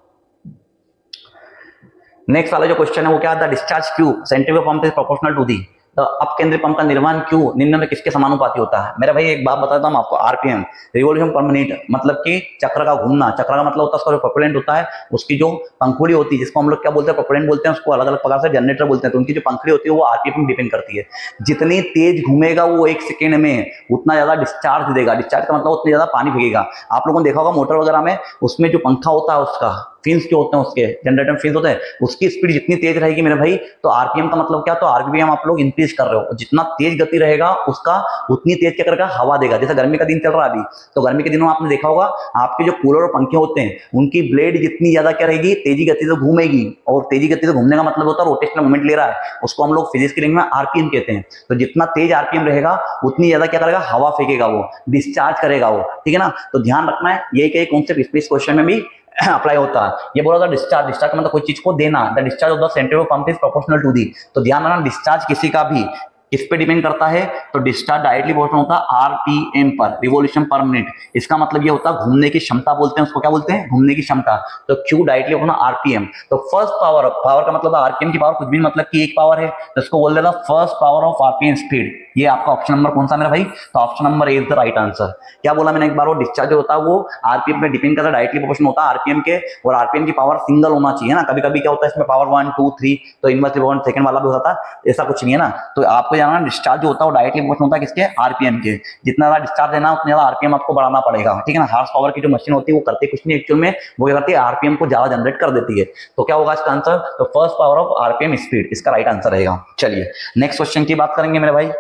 नेक्स्ट वाला जो क्वेश्चन है वो क्या, the discharge Q centrifugal pump is proportional to the, तो अपकेंद्रित पंप का निर्माण क्यों निम्न में किसके समानुपाती होता है। मेरा भाई एक बात बताता हूँ आपको, आरपीएम रिवॉल्यूशन पर मिनट, मतलब कि चक्र का घूमना। चक्र का मतलब होता है उसका जो प्रोपेलेंट होता है, उसकी जो पंखुड़ी होती है, जिसको हम लोग क्या बोलते हैं, प्रोपेलेंट बोलते हैं, उसको अलग अलग प्रकार से जनरेटर बोलते हैं। तो उनकी जो पंखुड़ी होती है वो आरपीएम डिपेंड करती है। जितनी तेज घूमेगा वो 1 सेकेंड में, उतना ज्यादा डिस्चार्ज देगा। डिस्चार्ज का मतलब उतनी ज्यादा पानी फेंकेगा। आप लोगों ने देखा होगा मोटर वगैरह में, उसमें जो पंखा होता है उसका फिन्स जो होते हैं, उसके जनरेटर फिन्स होते हैं, उसकी स्पीड जितनी तेज रहेगी मेरे भाई, तो आरपीएम का मतलब क्या, तो आरपीएम आप लोग इंक्रीज कर रहे हो। जितना तेज गति रहेगा उसका उतनी तेज क्या करेगा, हवा देगा। जैसे गर्मी का दिन चल रहा है अभी, तो गर्मी के दिनों आपने देखा होगा आपके जो कूलर और पंखे होते हैं उनकी ब्लेड जितनी ज्यादा क्या रहेगी, तेजी गति से घूमेगी। और तेजी गति से घूमने का मतलब होता है रोटेशनल मूवमेंट ले रहा है, उसको हम लोग फिजिक्स की लैंग्वेज में आरपीएम कहते हैं। तो जितना तेज आरपीएम रहेगा उतनी ज्यादा क्या करेगा, हवा फेंकेगा वो, डिस्चार्ज करेगा वो, ठीक है ना। तो ध्यान रखना है, यही कॉन्सेप्ट इस क्वेश्चन में भी अप्लाई होता है। ये बोला था डिस्चार्ज, डिस्चार्ज का मतलब कोई चीज को देना, the discharge of the centrifugal pump is proportional to the. तो ध्यान रखना डिस्चार्ज किसी का भी किस पे डिपेंड करता है? तो डिस्चार्ज डायरेक्टली प्रोपोर्शनल होता है आरपीएम पर, रिवॉल्यूशन पर मिनट। इसका मतलब ये होता है घूमने की क्षमता बोलते हैं उसको, क्या बोलते हैं? घूमने की क्षमता। तो क्यू डायरेक्टली होना आरपीएम। तो फर्स्ट पावर, पावर का मतलब आरपीएम की पावर कुछ भी मतलब कि एक पावर है, तो इसको बोल देगा first power of RPM speed. ये आपका ऑप्शन नंबर कौन सा मेरा भाई? तो option number A is the right answer. क्या बोला मैंने एक बार? वो डिस्चार्ज जो होता है वो आरपीएम पे डिपेंड करता है, डायरेक्टली प्रोपोर्शनल होता है आरपीएम के, और आरपीएम की पावर सिंगल होना चाहिए ना। कभी कभी क्या होता है इसमें पावर 1 2 3, तो इनवर्सली 1 सेकंड वाला भी होता है, ऐसा कुछ नहीं है ना। तो आपको जाना डिस्चार्ज जो होता है वो डायरेक्टली प्रोपोर्शनल होता है किसके? आरपीएम के। जितना ज्यादा डिस्चार्ज देना उतना ज्यादा आरपीएम आपको बढ़ाना पड़ेगा, ठीक है ना। हार्स पावर की जो मशीन होती है वो करती कुछ नहीं एक्चुअल में, वो क्या करती है? आरपीएम को ज्यादा जनरेट कर देती है। तो क्या होगा इसका आंसर? तो first power of RPM speed इसका राइट आंसर रहेगा। चलिए नेक्स्ट क्वेश्चन की बात करेंगे मेरे भाई।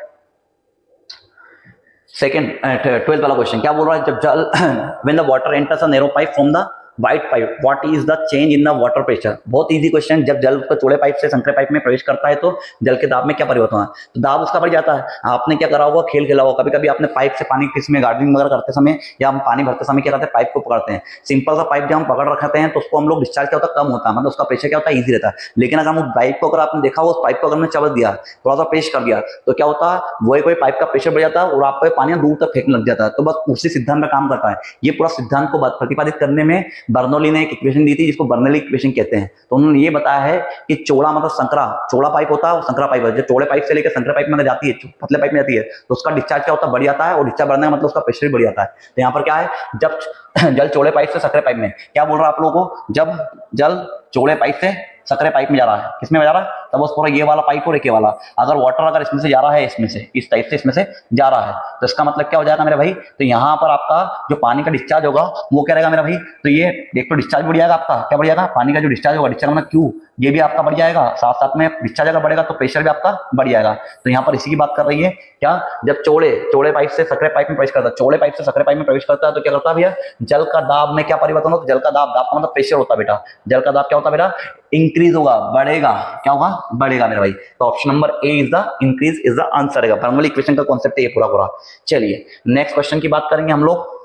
सेकेंड 12th वाला क्वेश्चन क्या बोल रहा है? जब जल when the water enters a narrow pipe from the white pipe what is the change in the water pressure. बहुत इजी क्वेश्चन। जब जल चौड़े पाइप से संकरे पाइप में प्रवेश करता है तो जल के दाब में क्या परिवर्तन होता है? तो दाब उसका बढ़ जाता है। आपने क्या करा होगा? खेल खेला होगा कभी कभी आपने पाइप से पानी, किसमें गार्डनिंग वगैरह करते समय या हम पानी भरते समय क्या करते हैं? पाइप को पकड़ते हैं। सिंपल सा पाइप जब हम पकड़ रखते हैं तो उसको हम लोग डिस्चार्ज क्या होता है? कम होता है, मतलब उसका प्रेशर क्या होता है? ईजी रहता है। लेकिन अगर हम पाइप को, अगर आपने देखा हो उस पाइप को अगर हमने चबल दिया, थोड़ा सा प्रेस कर दिया, तो क्या होता है? वही कोई पाइप का प्रेशर बढ़ जाता है और आपको पानी दूर तक फेंकने लग जाता है। तो बस उसी सिद्धांत में काम करता है। ये पूरा सिद्धांत को प्रतिपादित करने में बर्नौली ने एक इक्वेशन दी थी जिसको बर्नौली इक्वेशन कहते हैं। तो उन्होंने ये बताया है कि चौड़ा मतलब संकरा, चौड़ा पाइप होता है वो संकरा पाइप है। जो चौड़े पाइप से लेकर संकरा पाइप में जाती है, पतले पाइप में जाती है, तो उसका डिस्चार्ज क्या होता है? बढ़ जाता है। और डिस्चार्ज बढ़ने का मतलब उसका प्रेशर भी बढ़ जाता है। तो यहाँ पर क्या है? जब जल चौड़े पाइप से संकरे पाइप में, क्या बोल रहा है आप लोगों को? जब जल चौड़े पाइप से संकरे पाइप में जा रहा है, किसमें जा रहा है? तब उस पूरा ये वाला पाइप और एक ये वाला, अगर वाटर अगर इसमें से जा रहा है, इसमें से इस टाइप से इसमें से जा रहा है, तो इसका मतलब क्या हो जाएगा मेरे भाई? तो यहाँ पर आपका जो पानी का डिस्चार्ज होगा वो क्या रहेगा मेरा भाई? तो ये एक तो डिस्चार्ज बढ़ जाएगा आपका, क्या बढ़ जाएगा? पानी का जो डिस्चार्ज होगा, डिस्चार्ज मतलब क्यू, ये भी आपका बढ़ जाएगा। साथ साथ में डिस्चार्ज अगर बढ़ेगा तो प्रेशर भी आपका बढ़ जाएगा। तो यहाँ पर इसी की बात कर रही है क्या? जब चौड़े पाइप से संकरे पाइप में प्रवेश करता है, चौड़े पाइप से संकरे पाइप में प्रवेश करता है, तो क्या करता है भैया? जल का दाब में क्या परिवर्तन होता है? जल का दाब, दाब का मतलब प्रेशर होता है बेटा। जल का दाब क्या होता है बेटा? इंक्रीज होगा, बढ़ेगा। क्या होगा? बढ़ेगा मेरे भाई। तो option number A is the increase is the answer रहेगा। बर्नौली इक्वेशन का कॉन्सेप्ट है ये पूरा। चलिए नेक्स्ट क्वेश्चन की बात करेंगे हम लोग।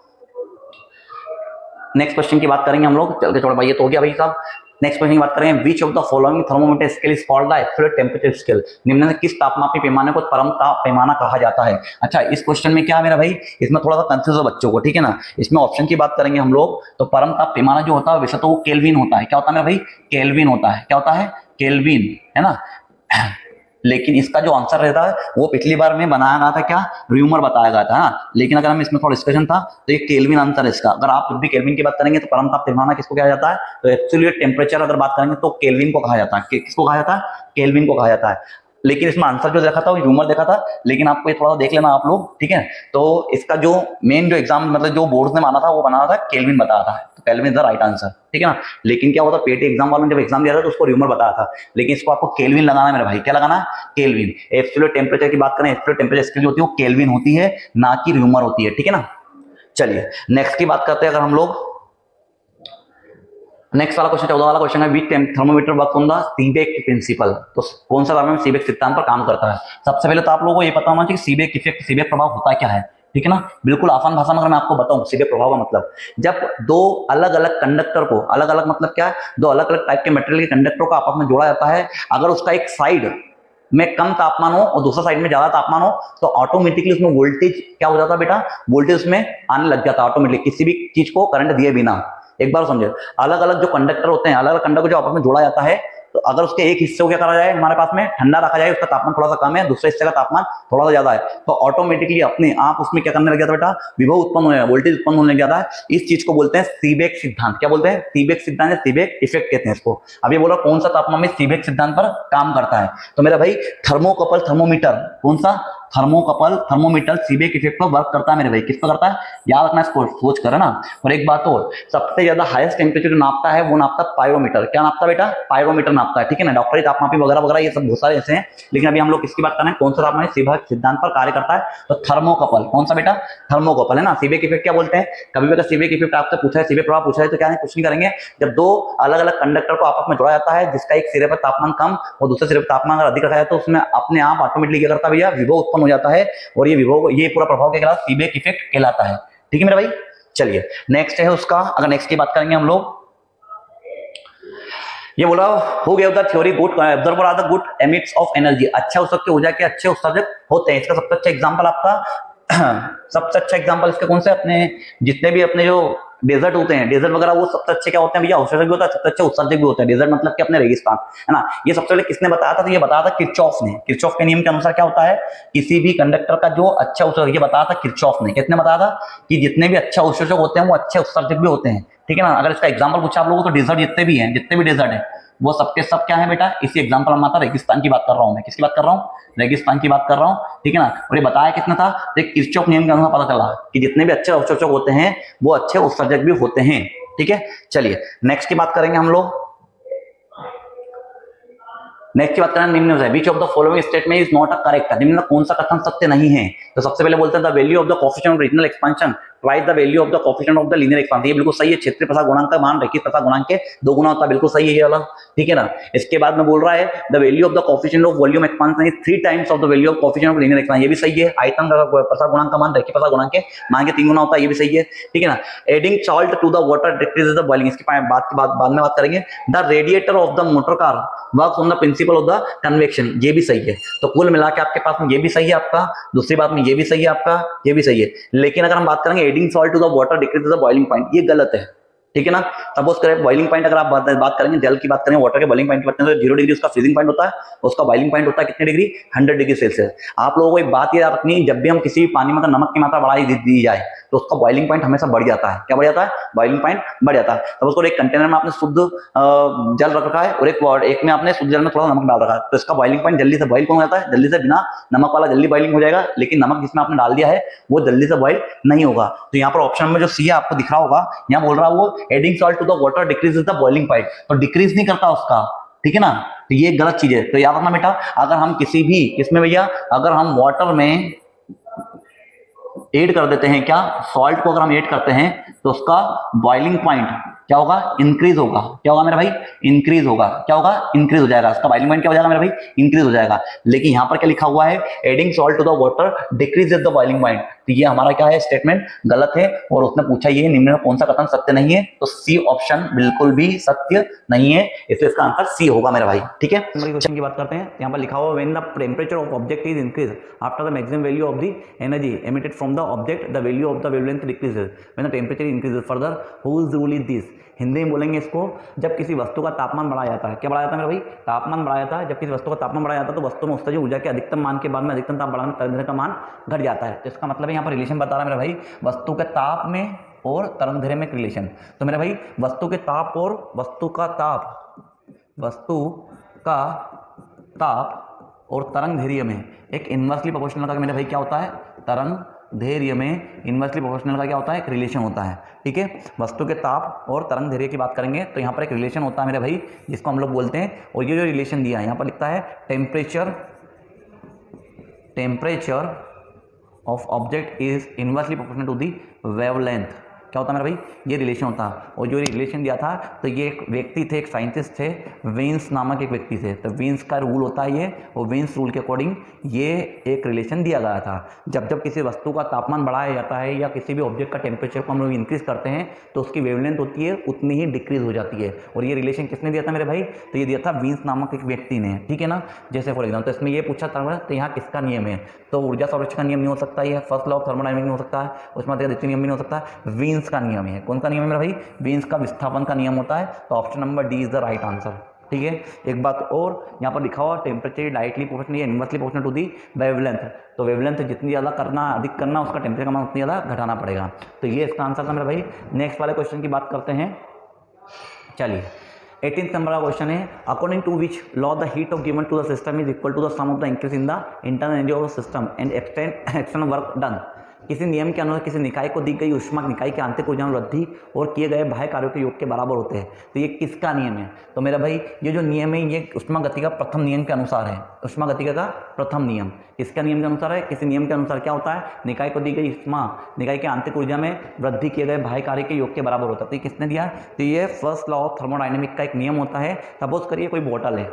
चलते छोड़ भाई, ये तो हो गया भाई साहब। नेक्स्ट क्वेश्चन की बात करें, विच of the following thermometer scale is called the absolute temperature scale. निम्न में किस तापमापी पैमाने को परम ताप पैमाना कहा जाता है? अच्छा, इस क्वेश्चन में क्या है मेरा भाई? इसमें थोड़ा सा कंफ्यूज है बच्चों को, ठीक है ना। इसमें ऑप्शन की बात करेंगे हम लोग, तो परम ताप पैमाना जो होता है वैसे तो वो केल्विन होता है। क्या होता है मेरा भाई? केल्विन होता है। क्या होता है? केल्विन, है ना। लेकिन इसका जो आंसर रहता है वो पिछली बार में बनाया गया था, क्या? र्यूमर बताया गया था ना। लेकिन अगर हम इसमें थोड़ा डिस्कशन था तो ये केल्विन आंसर है इसका। अगर आप भी केल्विन की बात करेंगे तो परम ताप पैमाना किसको कहा जाता है? तो एब्सोल्यूट टेम्परेचर अगर बात करेंगे तो केल्विन को कहा जाता है। किसको कहा जाता है? केल्विन को कहा जाता है। लेकिन इसमें आंसर जो देखा था वो ह्यूमर देखा था, लेकिन आपको ये थोड़ा सा देख लेना आप लोग, ठीक है। तो इसका जो मेन जो एग्जाम मतलब जो बोर्ड ने माना था वो बनाना था केल्विन बताया था। तो kelvin is the right answer, ठीक है ना। लेकिन क्या होता पेटी एग्जाम वालों ने जब एग्जाम दिया था तो उसको ह्यूमर बताया था, लेकिन इसको आपको केल्विन लगाना है मेरे भाई। क्या लगाना? केल्विन। एब्सोल्यूट टेम्परेचर की बात करें, एब्सोल्यूट टेम्परेचर स्केल जो होती है वो केल्विन होती है, ना कि ह्यूमर होती है, ठीक है ना। चलिए नेक्स्ट की बात करते हैं अगर हम लोग। नेक्स्ट वाला क्वेश्चन 14 वाला क्वेश्चन है, which thermometer works on the Seebeck principle. तो कौन सा थर्मोमीटर सीबेक सिद्धांत पर काम करता है? सबसे पहले तो आप लोगों को ये पता होना चाहिए सीबेक इफेक्ट, सीबेक प्रभाव होता क्या है, ठीक है ना। बिल्कुल आसान भाषा में अगर मैं आपको बताऊं, सीबेक प्रभाव का मतलब, जब दो अलग अलग कंडक्टर को, अलग अलग मतलब क्या है? दो अलग अलग टाइप के मटेरियल के कंडक्टर को आपस में जोड़ा जाता है। अगर उसका एक साइड में कम तापमान हो और दूसरा साइड में ज्यादा तापमान हो तो ऑटोमेटिकली उसमें वोल्टेज क्या हो जाता है बेटा? वोल्टेज उसमें आने लग जाता है ऑटोमेटिकली, किसी भी चीज को करंट दिए बिना। एक बार समझे, अलग अलग जो कंडक्टर होते हैं, अलग अलग कंडक्टर को जो आपस में जोड़ा जाता है, तो अगर उसके एक हिस्से को क्या करा जाए हमारे पास में ठंडा रखा जाए, उसका तापमान थोड़ा सा कम है, दूसरे हिस्से का तापमान थोड़ा सा ज्यादा है, तो ऑटोमेटिकली अपने आप उसमें क्या करने लग जाता है बेटा? विभव उत्पन्न होने, वोल्टेज उत्पन्न होने लग जाता है। इस चीज को बोलते हैं सीबेक सिद्धांत। क्या बोलते हैं? सीबेक सिद्धांत, सीबेक इफेक्ट कहते हैं इसको। अब ये बोला कौन सा तापमान में सीबेक सिद्धांत पर काम करता है? तो मेरा भाई थर्मोकपल थर्मोमीटर, कौन सा? थर्मोकपल थर्मोमीटर सीबेक इफेक्ट पर वर्क करता है मेरे भाई। किस पर करता है? याद रखना इसको, सोच कर, है ना। और एक बात और, सबसे ज्यादा हाईएस्ट टेम्परेचर जो नापता है वो नापता है पायरोमीटर। क्या नापता है बेटा? पायरोमीटर नापता है, ठीक है ना। डॉक्टरी तापमापी वगैरह वगैरह ये सब बहुत सारे ऐसे हैं, लेकिन अभी हम लोग किसकी बात कर रहे हैं? कौन सा तापमान सीबेक सिद्धांत पर कार्य करता है? तो थर्मोकपल। कौन सा बेटा? थर्मोकपल, है ना। सीबेक इफेक्ट क्या बोलते हैं? कभी भी अगर सीबेक इफेक्ट आपसे पूछा है, सीबेक प्रभाव पूछा है, तो क्या है? कुछ नहीं करेंगे, जब दो अलग अलग कंडक्टर को आपस में जोड़ा जाता है, जिसका एक सिरे पर तापमान कम और दूसरे सिरे पर तापमान अगर अधिक रखा जाए, तो उसमें अपने आप ऑटोमेटिकली क्या करता है भैया? विभव उत्पन्न हो जाता है, और ये विभव, ये पूरा प्रभाव क्या कहलाता है? सीबेक इफेक्ट कहलाता है, ठीक है मेरे भाई। चलिए नेक्स्ट है उसका, अगर नेक्स्ट की बात करेंगे हम लोग, ये बोला हो गया the theory good observer are the good emits of energy, अच्छा उत्सर्जक के ऊर्जा के अच्छे उत्सर्जक होते हैं। इसका सबसे अच्छा एग्जांपल आपका सबसे अच्छा एग्जांपल इसके कौन से, अपने जितने भी अपने जो डेजर्ट होते हैं, डेजर्ट वगैरह, वो सबसे अच्छे क्या होते हैं भैया, उत्सर्जक भी होता है, सबसे अच्छे उत्सर्जक भी होते हैं। डेजर्ट मतलब कि अपने रेगिस्तान, है ना। ये सबसे पहले किसने बताया था, तो ये बताया था किरचॉफ ने। किरचॉफ के नियम के अनुसार क्या होता है, किसी भी कंडक्टर का जो अच्छा उत्सर्जक, ये बताया था किरचॉफ ने। किसने बताया था कि जितने भी अच्छा उत्सर्जक होते हैं वो अच्छे उत्सर्जक भी होते हैं, ठीक है ना। अगर इसका एग्जाम्पल पूछा आप लोगों तो डेजर्ट जितने भी हैं, जितने भी डेजर्ट है वो सबके सब क्या है बेटा, इसी एग्जांपल में आता रेगिस्तान की बात कर रहा हूं मैं। किसकी बात कर रहा हूं, रेगिस्तान की बात कर रहा हूं, ठीक है ना। और ये बताया कितना था, तो किरचॉफ नियम के अनुसार पता चला कि जितने भी अच्छे उत्सर्जक होते हैं वो अच्छे उत्सर्जक भी होते हैं, ठीक है। चलिए नेक्स्ट की बात करेंगे हम लोग। नेक्स्ट की बात करें, निम्न है विच of the following statement is not a correct, निम्न कौन सा कथन सत्य नहीं है। तो सबसे पहले बोलते हैं the value of the coefficient of regional expansion twice the value of the coefficient of the linear expansion, ये बिल्कुल सही है। क्षेत्रीय प्रसार गुणांक का मान रैखिक प्रसार गुणांक के 2 गुना होता है, बिल्कुल सही है ये वाला, ठीक है ना। इसके बाद में बोल रहा है the value of the coefficient of volume expansion is 3 times of the value of coefficient of linear expansion, ये भी सही है। आयतन प्रसार गुणांक का मान रैखिक प्रसार गुणांक के मान के 3 गुना होता है, ये भी सही है, ठीक है ना। Adding salt to the water decreases the boiling, इसकी बाद में बात करेंगे। The radiator of the motor car works on the principle of the convection, ये भी सही है। तो कुल मिला के आपके पास में ये भी सही है आपका, दूसरी बात में ये भी सही है आपका, ये भी सही है। लेकिन अगर हम बात करेंगे adding salt to the water decreases the boiling point, ये गलत है, ठीक है ना। सपोज करें बॉइलिंग पॉइंट, अगर आप बात करेंगे जल की बात करें, वाटर के बॉइलिंग पॉइंट की बात करें तो 0 डिग्री उसका फ्रीजिंग पॉइंट होता है, उसका बॉइलिंग पॉइंट होता है कितने डिग्री, 100 डिग्री सेल्सियस। आप लोगों को एक बात याद रखनी है, जब भी हम किसी भी पानी में नमक की मात्रा बढ़ाई दी जाए तो उसका बॉइलिंग पॉइंट हमेशा बढ़ जाता है। क्या बढ़ जाता है, बॉइलिंग पॉइंट बढ़ जाता है। तब उसको एक कंटेनर में आपने शुद्ध जल रख रखा है और एक में आपने शुद्ध जल में थोड़ा नमक डाल रखा है, तो इसका बॉइलिंग पॉइंट जल्दी से बॉइल कौन जाता है, जल्दी से, बिना नमक वाला जल्दी बॉइलिंग हो जाएगा। लेकिन नमक जिसमें आपने डाल दिया है वो जल्दी से बॉइल नहीं होगा। तो यहाँ पर ऑप्शन में जो सी है आपको दिख रहा होगा, यहाँ बोल रहा है वो adding salt to the water decreases the boiling point, तो डिक्रीज नहीं करता उसका, ठीक है ना। तो ये गलत चीज है, तो याद रखना बेटा। अगर हम किसी भी किसमें भैया, अगर हम वाटर में ऐड कर देते हैं, क्या सॉल्ट को अगर हम ऐड करते हैं तो उसका बॉइलिंग पॉइंट क्या होगा, इंक्रीज होगा। क्या होगा मेरा भाई, इंक्रीज होगा। क्या होगा, इंक्रीज हो जाएगा, उसका बॉइलिंग पॉइंट क्या हो जाएगा मेरा भाई, इंक्रीज हो जाएगा। लेकिन यहां पर क्या लिखा हुआ है, adding salt to the water decreases the boiling point, तो ये हमारा क्या है, स्टेटमेंट गलत है। और उसने पूछा ये निम्न में कौन सा कथन सत्य नहीं है, तो सी ऑप्शन बिल्कुल भी सत्य नहीं है, इसलिए इसका आंसर सी होगा मेरा भाई, ठीक है। क्वेश्चन की बात करते हैं। यहाँ पर लिखा हुआ when the temperature of object is increase after the maximum value of the energy emitted from the object the value of the wavelength decreases when the temperature increases further, whose rule is this. Hindi में बोलेंगे इसको, जब किसी वस्तु का तापमान बढ़ाया जाता है, क्या बढ़ाया जाता है मेरा भाई, तापमान बढ़ाया जाता है। जब किसी वस्तु का तापमान बढ़ाया जाता है तो वस्तु में उत्सर्जित ऊर्जा के अधिकतम मान के बाद में अधिकतम ताप बढ़ाने तरंग का मान घट जाता है। तो इसका मतलब है यहाँ पर रिलेशन बता रहा है मेरा भाई, वस्तु के ताप में और तरंग दैर्ध्य में रिलेशन। तो मेरा भाई वस्तु के ताप और वस्तु का ताप और तरंग दैर्ध्य में एक इनवर्सली प्रोपोर्शनल का मेरे भाई क्या होता है, तरंग दैर्ध्य में इनवर्सली प्रोपोर्शनल का क्या होता है, एक रिलेशन होता है, ठीक है। वस्तु के ताप और तरंग दैर्ध्य की बात करेंगे तो यहाँ पर एक रिलेशन होता है मेरे भाई, जिसको हम लोग बोलते हैं। और ये जो रिलेशन दिया है यहाँ पर लिखता है temperature of object is inversely proportional to the wavelength. क्या होता है मेरा भाई, ये रिलेशन होता है। और जो रिलेशन दिया था तो ये एक व्यक्ति थे, एक साइंटिस्ट थे, वीन्स नामक एक व्यक्ति थे। तो वीन्स का रूल होता है ये, और वीन्स रूल के अकॉर्डिंग ये एक रिलेशन दिया गया था। जब जब किसी वस्तु का तापमान बढ़ाया जाता है या किसी भी ऑब्जेक्ट का टेम्परेचर को हम लोग इंक्रीज करते हैं तो उसकी वेवलेंथ होती है उतनी ही डिक्रीज हो जाती है। और ये रिलेशन किसने दिया था मेरे भाई, तो ये दिया था वीन्स नामक एक व्यक्ति ने, ठीक है ना। जैसे फॉर एग्जाम्पल तो इसमें ये पूछा था तो यहाँ किसका नियम है, तो ऊर्जा संरक्षण का नियम नहीं हो सकता, ये फर्स्ट लॉ ऑफ थर्मोडायनामिक्स नहीं हो सकता है, उसमें द्वितीय नियम भी नहीं हो सकता, वीन्स का नियम है। कौन सा नियम है मेरा भाई, वीन्स का विस्थापन का नियम होता है। तो option number D is the right answer, ठीक है। एक बात और यहाँ पर लिखा हुआ टेम्परेचर डायरेक्टली प्रोपोर्शनल या inversely proportional to the wavelength, तो वेवलेंथ जितनी ज़्यादा करना अधिक करना उसका टेम्परेचर का मान उतनी ज़्यादा घटाना पड़ेगा। तो ये इसका आंसर था मेरा भाई। नेक्स्ट वाले क्वेश्चन की बात करते हैं, चलिए 18th नंबर का क्वेश्चन है, according to which law the heat of given to the system is equal to the sum of the increase in the internal energy of the system and external work done. किसी नियम के अनुसार किसी निकाय को दी गई ऊष्मा निकाय के आंतरिक ऊर्जा में वृद्धि और किए गए बाह्य कार्यों के योग के बराबर होते हैं। तो ये किसका नियम है, तो मेरा भाई ये जो नियम है ये ऊष्मा गति का प्रथम नियम के अनुसार है। ऊष्मा गति का प्रथम नियम किसका नियम के अनुसार है, किसी नियम के अनुसार क्या होता है, निकाय को दी गई ऊष्मा निकाय के आंतरिक ऊर्जा में वृद्धि किए गए बाह्य कार्य के योग के बराबर होता है। तो ये किसने दिया, तो ये फर्स्ट लॉ ऑफ थर्मोडायनेमिक्स का एक नियम होता है। सपोज करिए कोई बोतल है,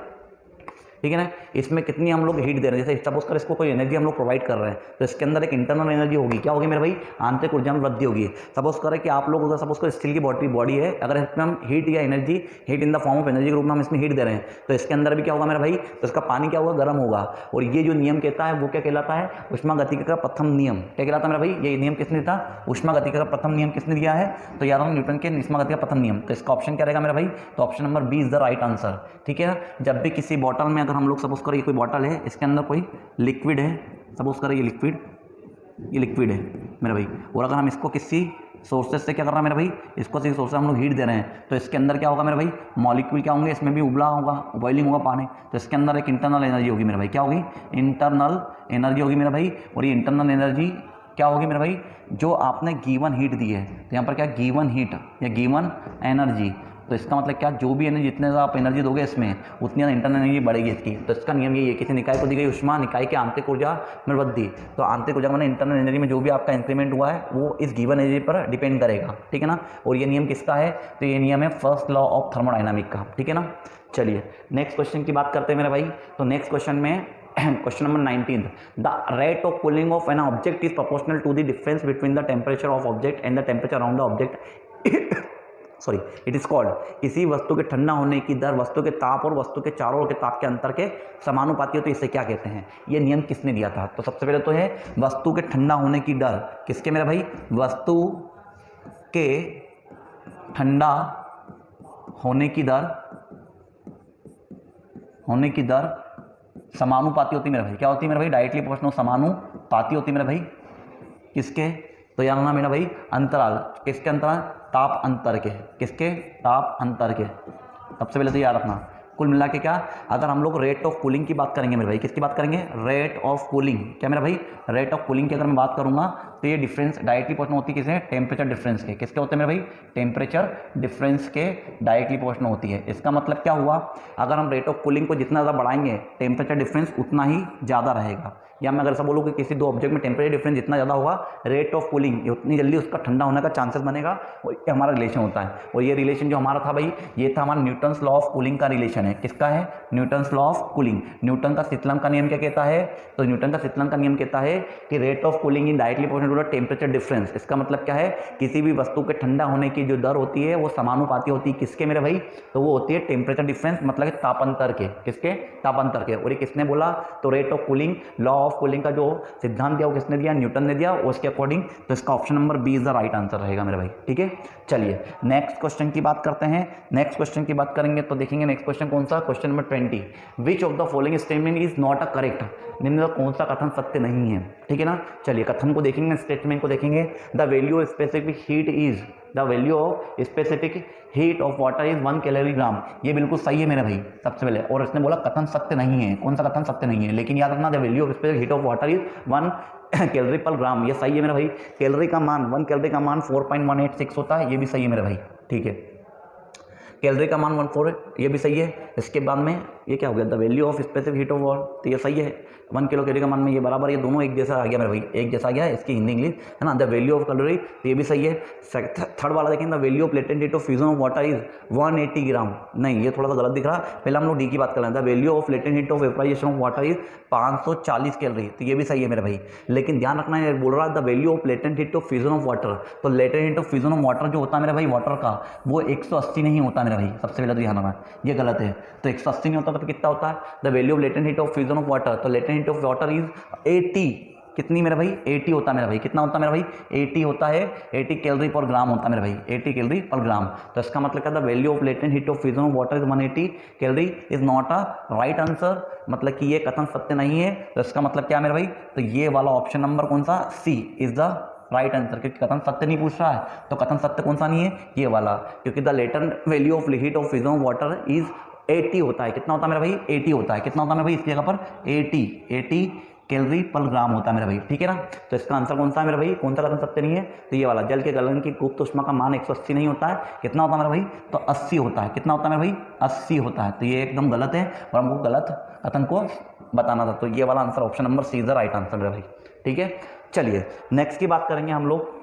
ठीक है ना। इसमें कितनी हम लोग हीट दे रहे हैं, जैसे सपोज कर इसको कोई एनर्जी हम लोग प्रोवाइड कर रहे हैं तो इसके अंदर एक इंटरनल एनर्जी होगी, क्या होगी मेरे भाई, आंतरिक ऊर्जा में वृद्धि होगी। सपोज करें कि आप लोग अगर सपोज कर स्टील की बॉडी है, अगर इसमें हम हीट या energy, heat in the form of energy के रूप में हम इसमें हीट दे रहे हैं तो इसके अंदर भी क्या होगा मेरा भाई, तो इसका पानी क्या होगा, गर्म होगा। और ये जो नियम कहता है वो क्या कहलाता है, ऊष्मागतिकी का प्रथम नियम। क्या कहलाता है मेरा भाई, ये नियम किसने दिया, ऊष्मागतिकी का प्रथम नियम किसने दिया है, तो याद रखो न्यूटन के ऊष्मागतिकी का प्रथम नियम। तो इसका ऑप्शन क्या रहेगा मेरा भाई, तो option number B is the right answer. ठीक है ना। जब भी किसी बॉटल में अगर हम लोग सपोज करें कोई बॉटल है, इसके अंदर कोई लिक्विड है, सपोज करें ये लिक्विड है मेरा भाई, और अगर हम इसको किसी सोर्सेज से क्या कर रहा है मेरा भाई, इसको किसी सोर्स से हम लोग हीट दे रहे हैं तो इसके अंदर क्या होगा मेरा भाई, मॉलिक्यूल क्या होंगे, इसमें भी उबला होगा, बॉइलिंग होगा पानी, तो इसके अंदर एक इंटरनल एनर्जी होगी मेरा भाई, क्या होगी, इंटरनल एनर्जी होगी मेरा भाई। और ये इंटरनल एनर्जी क्या होगी मेरा भाई, जो आपने गिवन हीट दी है, तो यहाँ पर क्या गिवन हीट या गिवन एनर्जी, तो इसका मतलब क्या, जो भी एनर्जी, जितने ज़्यादा आप एनर्जी दोगे इसमें उतनी ज़्यादा इंटरनल एनर्जी बढ़ेगी इसकी। तो इसका नियम ये है, किसी निकाय को दी गई ऊष्मा निकाय के आंतरिक ऊर्जा में वृद्धि, तो आंतरिक ऊर्जा मैंने इंटरनल एनर्जी में जो भी आपका इंक्रीमेंट हुआ है वो इस गिवन एनर्जी पर डिपेंड करेगा। ठीक है ना। और ये नियम किसका है, तो ये नियम है फर्स्ट लॉ ऑफ थर्मोडाइनमिक का। ठीक है ना। चलिए नेक्स्ट क्वेश्चन की बात करते हैं मेरे भाई। तो नेक्स्ट क्वेश्चन में question number 19, the rate of cooling of an object is proportional to the difference between the temperature of object and the temperature around the object sorry it is called, किसी वस्तु के ठंडा होने की दर वस्तु के ताप और वस्तु के चारों ओर के ताप के अंतर के समानुपाती हो, तो इसे क्या कहते हैं। ये नियम किसने दिया था, तो सबसे पहले तो है वस्तु के ठंडा होने की दर, किसके मेरा भाई, वस्तु के ठंडा होने की दर समानुपाती होती मेरा भाई, क्या होती है मेरा भाई, डायरेक्टली प्रोपोर्शनल समानुपाती होती मेरा भाई, किसके, तो याद रखना मेरा भाई अंतराल, किसके अंतराल, ताप अंतर के, किसके, ताप अंतर के। सबसे पहले तो याद रखना कुल मिला के क्या, अगर हम लोग रेट ऑफ कूलिंग की बात करेंगे मेरे भाई, किसकी बात करेंगे, रेट ऑफ कूलिंग, क्या मेरा भाई, रेट ऑफ कूलिंग की अगर मैं बात करूंगा तो ये डिफरेंस डायरेक्टली प्रोपोर्शनल होती है किसे, टेम्परेचर डिफरेंस के, किसके होते हैं मेरे भाई, टेम्परेचर डिफरेंस के डायरेक्टली प्रोपोर्शनल होती है। इसका मतलब क्या हुआ, अगर हम रेट ऑफ कूलिंग को जितना ज़्यादा बढ़ाएंगे टेम्परेचर डिफरेंस उतना ही ज़्यादा रहेगा। या मैं अगर ऐसा बोलूँ कि किसी दो ऑब्जेक्ट में टेम्परेचर डिफरेंस जितना ज़्यादा होगा रेट ऑफ कूलिंग उतनी जल्दी उसका ठंडा होने का चांसेस बनेगा, और ये हमारा रिलेशन होता है। और ये रिलेशन जो हमारा था भाई, ये था हमारा न्यूटन्स लॉ ऑफ कूलिंग का रिलेशन है, किसका है, Newton's law of cooling. Newton का शीतलन का नियम क्या कहता है, तो न्यूटन का शीतलन का नियम कहता है कि rate of cooling in directly proportional to the temperature difference. इसका मतलब क्या है, किसी भी वस्तु के ठंडा होने की जो दर होती है वो समानुपाती होती है किसके मेरे भाई, तो वो होती है टेम्परेचर डिफरेंस, मतलब तापांतर के, किसके, तापांतर के। और ये किसने बोला, तो rate of cooling, law of cooling का जो सिद्धांत दिया वो किसने दिया, न्यूटन ने दिया, और उसके अकॉर्डिंग तो इसका option number B is the right answer रहेगा मेरे भाई। ठीक है। चलिए नेक्स्ट क्वेश्चन की बात करते हैं। नेक्स्ट क्वेश्चन की बात करेंगे तो देखेंगे नेक्स्ट क्वेश्चन कौन सा, question number 20, which of the following statement is not a correct, निम्न में कौन सा कथन सत्य नहीं है। ठीक है ना। चलिए कथन को देखेंगे, स्टेटमेंट को देखेंगे। The value of specific heat is, the value of specific heat of water is 1 कैलोरीग्राम, ये बिल्कुल सही है मेरे भाई सबसे पहले। और इसने बोला कथन सत्य नहीं है, कौन सा कथन सत्य नहीं है, लेकिन याद रखना the value of specific heat of water is 1 calorie पर ग्राम, ये सही है मेरा भाई। कैलोरी का मान 1 कैलोरी का मान 4.186 होता है, ये भी सही है मेरे भाई। ठीक है। कैलोरी का मान 14, ये भी सही है। इसके बाद में ये क्या हो गया, the value of specific heat of water, तो ये सही है। 1 किलो कैलोरी का मान में ये बराबर, ये दोनों एक जैसा आ गया मेरे भाई, एक जैसा आ गया, इसकी हिंदी इंग्लिश है ना। द वैल्यू ऑफ कैलोरी, तो ये भी सही है। थर्ड वाला देखेंगे, the value of latent heat of fusion of water is 180 ग्राम, नहीं ये थोड़ा सा गलत दिख रहा। पहले हम लोग डी की बात कर रहे हैं, the value of latent heat of vaporisation of water is 540 calorie, तो ये भी सही है मेरे भाई। लेकिन ध्यान रखना है, बोल रहा है the value of latent heat of fusion of water, तो latent heat of fusion of water जो होता है मेरे भाई वाटर का, वो 180 नहीं होता मेरे भाई, सबसे पहले तो ध्यान रखना, ये गलत है। तो 180 नहीं होता तो कितना होता है, the value of latent heat of fusion of water, तो latent heat of water is 80, कितनी मेरा भाई, 80 होता है मेरा भाई। कितना होता है मेरा भाई, 80 होता है, 80 कैलोरी पर ग्राम होता है मेरा भाई, 80 कैलोरी पर ग्राम। तो इसका मतलब क्या था, value of latent heat of fusion of water is 180 calorie is not a right answer, मतलब कि ये कथन सत्य नहीं है। तो इसका मतलब क्या मेरा भाई, तो ये वाला ऑप्शन नंबर कौन सा, सी इज द राइट आंसर, क्योंकि कथन सत्य नहीं पूछ रहा है, तो कथन सत्य कौन सा नहीं है, ये वाला, क्योंकि the latent value of heat of fusion of water is 80 होता है। कितना होता है मेरा भाई, 80 होता है। कितना होता है मेरा भाई, इस जगह पर 80 कैलोरी पर ग्राम होता है मेरा भाई। ठीक है ना। तो इसका आंसर कौन सा है मेरा भाई, कौन सा कथन सत्य नहीं है, तो ये वाला, जल के गलन की गुप्त ऊष्मा का मान 180 नहीं होता है, कितना होता है मेरा भाई, तो 80 होता है। कितना होता है मेरा भाई, 80 होता है। तो ये एकदम गलत है और हमको गलत कथन को बताना था, तो ये वाला answer option number C is the right answer मेरा भाई। ठीक है। चलिए नेक्स्ट की बात करेंगे हम लोग।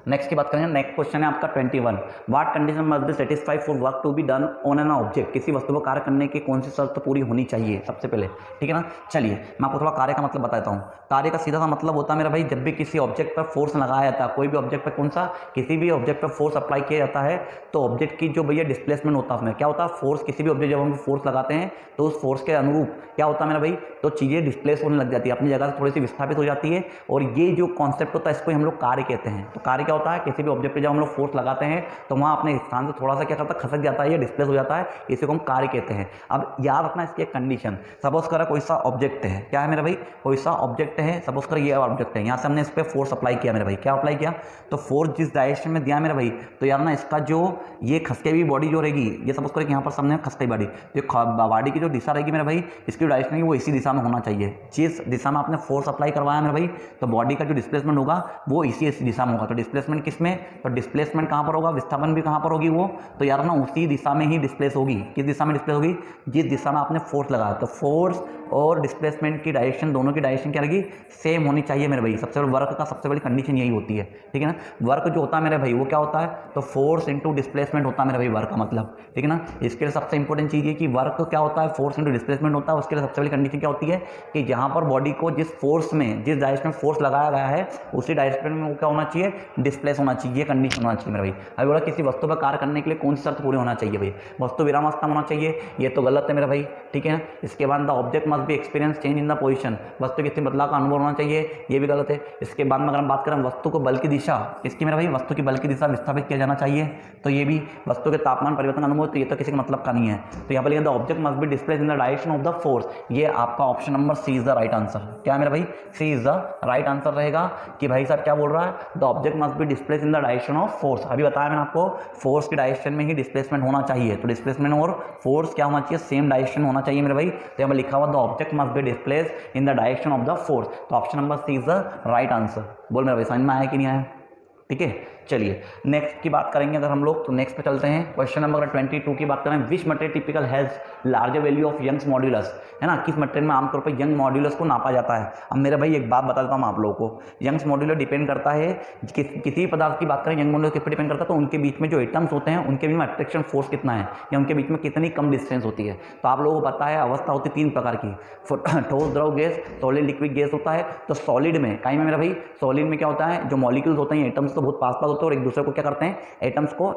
नेक्स्ट की बात करेंगे, नेक्स्ट क्वेश्चन है आपका 21, what condition must be satisfied for work to be done on an object, किसी वस्तु को कार्य करने की कौन सी शर्त पूरी होनी चाहिए सबसे पहले, ठीक है ना। चलिए मैं आपको थोड़ा कार्य का मतलब बताता हूँ। कार्य का सीधा सा मतलब होता है मेरा भाई, जब भी किसी ऑब्जेक्ट पर फोर्स लगाया जाता है, कोई भी ऑब्जेक्ट पर कौन सा, किसी भी ऑब्जेक्ट पर फोर्स अप्लाई किया जाता है, तो ऑब्जेक्ट की जो भैया डिस्प्लेसमेंट होता है उसमें क्या होता है, फोर्स, किसी भी ऑब्जेक्ट जब हम फोर्स लगाते हैं तो उस फोर्स के अनुरूप क्या होता है मेरा भाई, तो चीज़ें डिस्प्लेस होने लग जाती है, अपनी जगह से थोड़ी सी विस्थापित हो जाती है। और ये जो कॉन्सेप्ट होता है इसको हम लोग कार्य कहते हैं। तो कार्य क्या होता है, किसी भी ऑब्जेक्ट पे जब हम लोग फोर्स लगाते हैं तो वहाँ अपने स्थान से थोड़ा सा क्या करता है, खसक जाता है या डिस्प्लेस हो जाता है, इसी को हम कार्य कहते हैं। अब याद रखना इसकी एक कंडीशन, सपोज करा कोई सा ऑब्जेक्ट है, क्या है मेरा भाई, कोई सा ऑब्जेक्ट है, सपोज कर ये ऑब्जेक्ट है, यहाँ से हमने इस पर फोर्स अप्लाई किया मेरा भाई, क्या अप्लाई किया, तो फोर्स जिस डायरेक्शन में दिया मेरा भाई, तो यार ना इसका जो ये खसके हुई बॉडी जो रहेगी, ये सपोज करें यहाँ पर सामने खसके बॉडी, जो बॉडी की जो दिशा रहेगी मेरा भाई, इसकी डायरेक्शन है वो इसी दिशा में होना चाहिए। जिस दिशा में आपने फोर्स अप्लाई करवाया मेरा भाई, तो बॉडी का जो डिस्प्लेसमेंट होगा वो इसी दिशा में होगा। तो डिस्प्लेसमेंट किस में, तो डिस्प्लेसमेंट कहाँ पर होगा, विस्थापन भी कहाँ पर होगी वो, तो यार ना उसी दिशा में ही डिस्प्लेस होगी। किस दिशा में डिस्प्लेस होगी, जिस दिशा में आपने फोर्स लगाया। तो फोर्स और डिस्प्लेसमेंट की डायरेक्शन, दोनों की डायरेक्शन क्या रहेगी, सेम होनी चाहिए मेरे भाई। सबसे बड़ी वर्क का सबसे बड़ी कंडीशन यही होती है, ठीक है ना। वर्क जो होता है मेरे भाई वो क्या होता है, तो फोर्स इंटू डिस्प्लेसमेंट होता है मेरे भाई वर्क का मतलब, ठीक है ना। इसके लिए सबसे इंपॉर्टेंट चीज़ है कि वर्क क्या होता है, फोर्स इंटू डिस्प्लेसमेंट होता है। उसके लिए सबसे बड़ी कंडीशन क्या होती है कि जहाँ पर बॉडी को जिस फोर्स में, जिस डायरेक्शन में फोर्स लगाया गया है, उसी डायरेक्शन में वो क्या होना चाहिए, डिस्प्लेस होना चाहिए, ये कंडीशन होना चाहिए मेरे भाई। अभी बोला किसी वस्तु पर कार्य करने के लिए कौन सी शर्त पूरी होना चाहिए भाई, वस्तु विरामावस्था होना चाहिए, ये तो गलत है मेरा भाई, ठीक है ना। इसके बाद the object must B experience change in the position, वस्तु किसी बदलाव का अनुभव होना चाहिए, ये भी गलत है। इसके बाद में अगर हम बात करें वस्तु को बल की दिशा, इसकी मेरा भाई वस्तु की बल की दिशा विस्थापित किया जाना चाहिए, तो ये भी वस्तु के तापमान परिवर्तन का अनुभव, तो ये तो किसी का मतलब का नहीं है। तो यहाँ पर लिखा the object must be displace in the direction of the force, ये आपका option number C is the right answer. क्या मेरा भाई, C is the right answer रहेगा कि भाई साहब क्या बोल रहा है, the object must be displace in the direction of force. अभी बताया मैंने आपको, फोर्स की डायरेक्शन में ही डिस्प्लेसमेंट होना चाहिए, तो डिस्प्लेसमेंट और फोर्स क्या होना चाहिए, सेम डायरेक्शन होना चाहिए मेरे भाई। तो यहाँ पर लिखा हुआ the object must be displace in the direction of the force, तो option number C is the right answer. बोल मेरा भाई समझ में आया कि नहीं आया, ठीक है। चलिए नेक्स्ट की बात करेंगे अगर हम लोग, तो नेक्स्ट पे चलते हैं। क्वेश्चन नंबर 22 की बात करें, which material typical has larger value of Young's modulus, है ना, किस मटेरियल में आमतौर पर यंग मॉड्यूलस को नापा जाता है। अब मेरे भाई एक बात बता देता हूँ आप लोगों को, यंग्स मॉड्यूलस डिपेंड करता है किसी पदार्थ की बात करें, यंग मॉड्यूलस किस पर डिपेंड करता है, तो उनके बीच में जो एटम्स होते हैं उनके बीच में अट्रैक्शन फोर्स कितना है, या उनके बीच में कितनी कम डिस्टेंस होती है। तो आप लोगों को पता है अवस्था होती है 3 प्रकार की, ठोस, द्रव, गैस, सॉलिड, लिक्विड गैस होता है। तो सॉलिड में काई में मेरा भाई, सॉलिड में क्या होता है, जो मॉलिक्यूल्स होते हैं, एटम्स तो बहुत पास पास होते हैं और एक दूसरे को क्या करते हैं, एटम्स को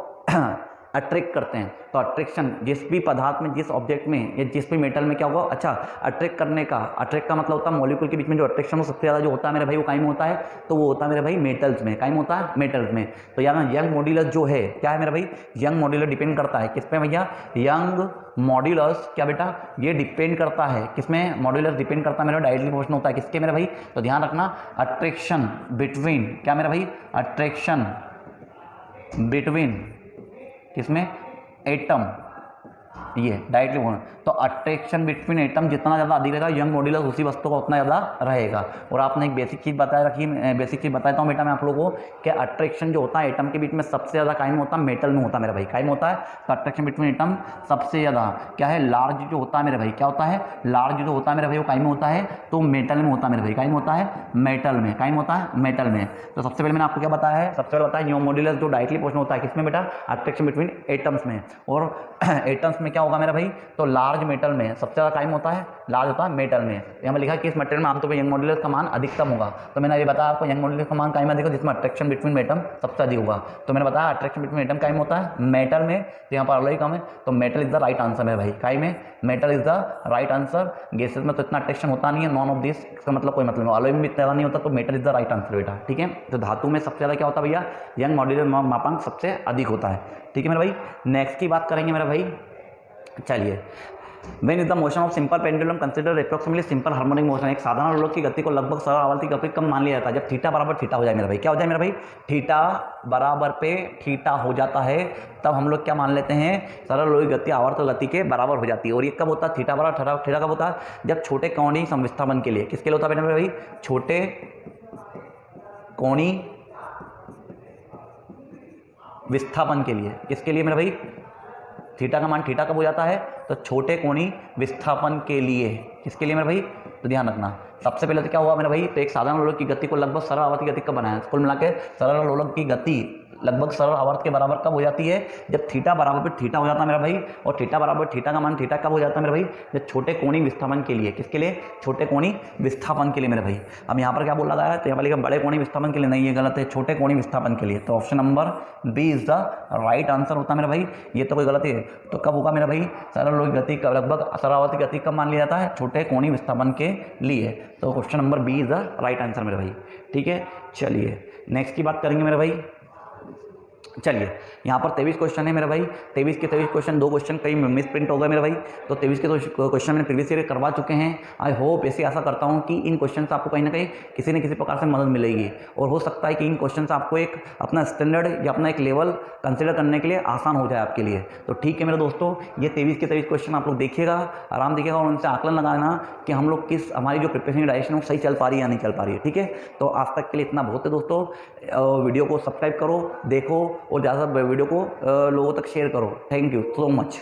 अट्रैक्ट करते हैं। तो अट्रैक्शन जिस भी पदार्थ में, जिस ऑब्जेक्ट में या जिस भी मेटल में क्या होगा, अच्छा अट्रैक्ट करने का, अट्रैक्ट का मतलब होता है मॉलिक्यूल के बीच में जो अट्रैक्शन सबसे ज़्यादा जो होता है मेरे भाई वो काई में होता है, तो वो होता है मेरे भाई मेटल्स में। काई में होता है, मेटल्स में। तो यार ना यंग मॉड्यूलस जो है क्या है मेरा भाई, यंग मॉड्यूलस डिपेंड करता है किस पे भैया, यंग मॉड्यूलस क्या बेटा, ये डिपेंड करता है किसमें, मॉड्यूलस डिपेंड करता है मेरा डायरेक्टली प्रोपोर्शनल होता है किसके मेरे भाई, तो ध्यान रखना अट्रैक्शन बिटवीन, क्या मेरा भाई, अट्रैक्शन बिटवीन किसमें, एटम, ये डायरेक्टली बोलना। तो अट्रैक्शन बिटवीन एटम जितना ज़्यादा अधिक रहेगा, यंग मॉड्यूलस उसी वस्तु का उतना ज़्यादा रहेगा। और आपने एक बेसिक चीज़ बताया रखी, बेसिक चीज़ बताता हूँ बेटा मैं आप लोगों को कि अट्रैक्शन जो होता है एटम के बीच में सबसे ज़्यादा कायम होता है मेटल में होता है मेरा भाई, कायम होता है। तो अट्रैक्शन बिटवीन एटम सबसे ज़्यादा क्या है, लार्ज जो होता है मेरे भाई, क्या होता है, लार्ज जो होता है मेरे भाई वो कायम में होता है, तो मेटल में होता है मेरे भाई, कायम होता है मेटल में, कायम होता है मेटल में। तो सबसे पहले मैंने आपको क्या बताया है, सबसे पहले बताया यंग मॉड्यूलस जो डायरेक्टली प्रोपोर्शनल होता है किसमें बेटा, अट्रैक्शन बिटवीन एटम्स में। और एटम्स में क्या होगा मेरा भाई, तो लार्ज मेटल में सबसे ज़्यादा कायम होता है, लार्ज होता है मेटल में। यहाँ पर लिखा है कि इस मटेरियल में आमतौर पर यंग मॉड्यूलस का मान अधिकतम होगा। तो मैंने ये बताया आपको यंग मॉड्यूलस का मान कायम अधिक होगा जिसमें अट्रैक्शन बिटवीन एटम सबसे अधिक होगा। तो मैंने बताया अट्रैक्शन बिटवीन एटम कायम होता है मेटल में, तो यहाँ पर ऑलरेडी कम है, तो metal is the right answer है भाई, काई में metal is the right answer. Gases में तो इतना अट्रैक्शन होता नहीं है, नॉन ऑफ दिस, इसका मतलब कोई मतलब नहीं, अलॉय में इतना नहीं होता, तो metal is the right answer बेटा, ठीक है। तो धातु में सबसे ज़्यादा क्या होता है भैया, यंग मॉड्यूलस मापांक सबसे अधिक होता है, ठीक है मेरा भाई। नेक्स्ट की बात करेंगे मेरा भाई, चलिए। When is the motion of simple pendulum considered approximately simple harmonic motion, एक साधारण लोक की गति को लगभग सरल आवर्ती गति कब मान लिया जाता है, जब थीटा बराबर थीटा हो जाए मेरा भाई, क्या हो जाए मेरा भाई, थीटा बराबर पे थीटा हो जाता है, तब हम लोग क्या मान लेते हैं, सरल लोक की गति आवर्त गति के बराबर हो जाती है। और ये कब होता है, थीटा बराबर थीटा कब होता है, जब छोटे कोणीय समविस्थापन के लिए, किसके लिए होता है मेरा भाई, छोटे कोणीय विस्थापन के लिए, किसके लिए मेरा भाई, थीटा का मान थीटा कब हो जाता है, तो छोटे कोणीय विस्थापन के लिए, किसके लिए मेरे भाई, तो ध्यान रखना। सबसे पहले तो क्या हुआ मेरा भाई, तो एक साधारण लोलक की गति को लगभग सरल आवर्त की गति कब बनाया, कुल मिला के सरल लोलक की गति लगभग सरल आवर्त के बराबर कब हो जाती है, जब थीटा बराबर पे थीटा हो जाता है मेरा भाई। और थीटा बराबर थीटा का मान थीटा कब हो जाता है मेरा भाई, जब छोटे कोणीय विस्थापन के लिए, किसके लिए, छोटे कोणीय विस्थापन के लिए मेरे भाई। अब यहाँ पर क्या बोला गया है, तो यहाँ पर लिखा बड़े कोणीय विस्थापन के लिए, नहीं ये गलत है, छोटे कोणीय विस्थापन के लिए। तो option number B is the right answer होता है मेरा भाई, ये तो कोई गलत है। तो कब होगा मेरा भाई, सरल लोलक की गति लगभग सरल आवर्त की गति कब मान लिया जाता है, छोटे कोणीय विस्थापन के लिए। तो question number B is the right answer मेरे भाई। ठीक है, चलिए नेक्स्ट की बात करेंगे मेरे भाई। चलिए यहाँ पर 23 क्वेश्चन है मेरे भाई, 23 के 23 क्वेश्चन, 2 क्वेश्चन कहीं मिस प्रिंट हो गए मेरे भाई। तो 23 के क्वेश्चन मैंने प्रीवियस ईयर करवा चुके हैं। आई होप ऐसे आशा करता हूँ कि इन क्वेश्चन से आपको कहीं ना कहीं किसी न किसी प्रकार से मदद मिलेगी, और हो सकता है कि इन क्वेश्चन से आपको एक अपना स्टैंडर्ड या अपना एक लेवल कंसिडर करने के लिए आसान हो जाए आपके लिए। तो ठीक है मेरे दोस्तों, ये 23 के 23 क्वेश्चन आप लोग देखिएगा, आराम देखिएगा, और उनसे आकलन लगाना कि हम लोग किस, हमारी जो प्रिपरेशन की डायरेक्शन है वो सही चल पा रही है या नहीं चल पा रही है। ठीक है, तो आज तक के लिए इतना बहुत है दोस्तों। वीडियो को सब्सक्राइब करो, देखो, और ज़्यादा वीडियो को लोगों तक शेयर करो। Thank you so much.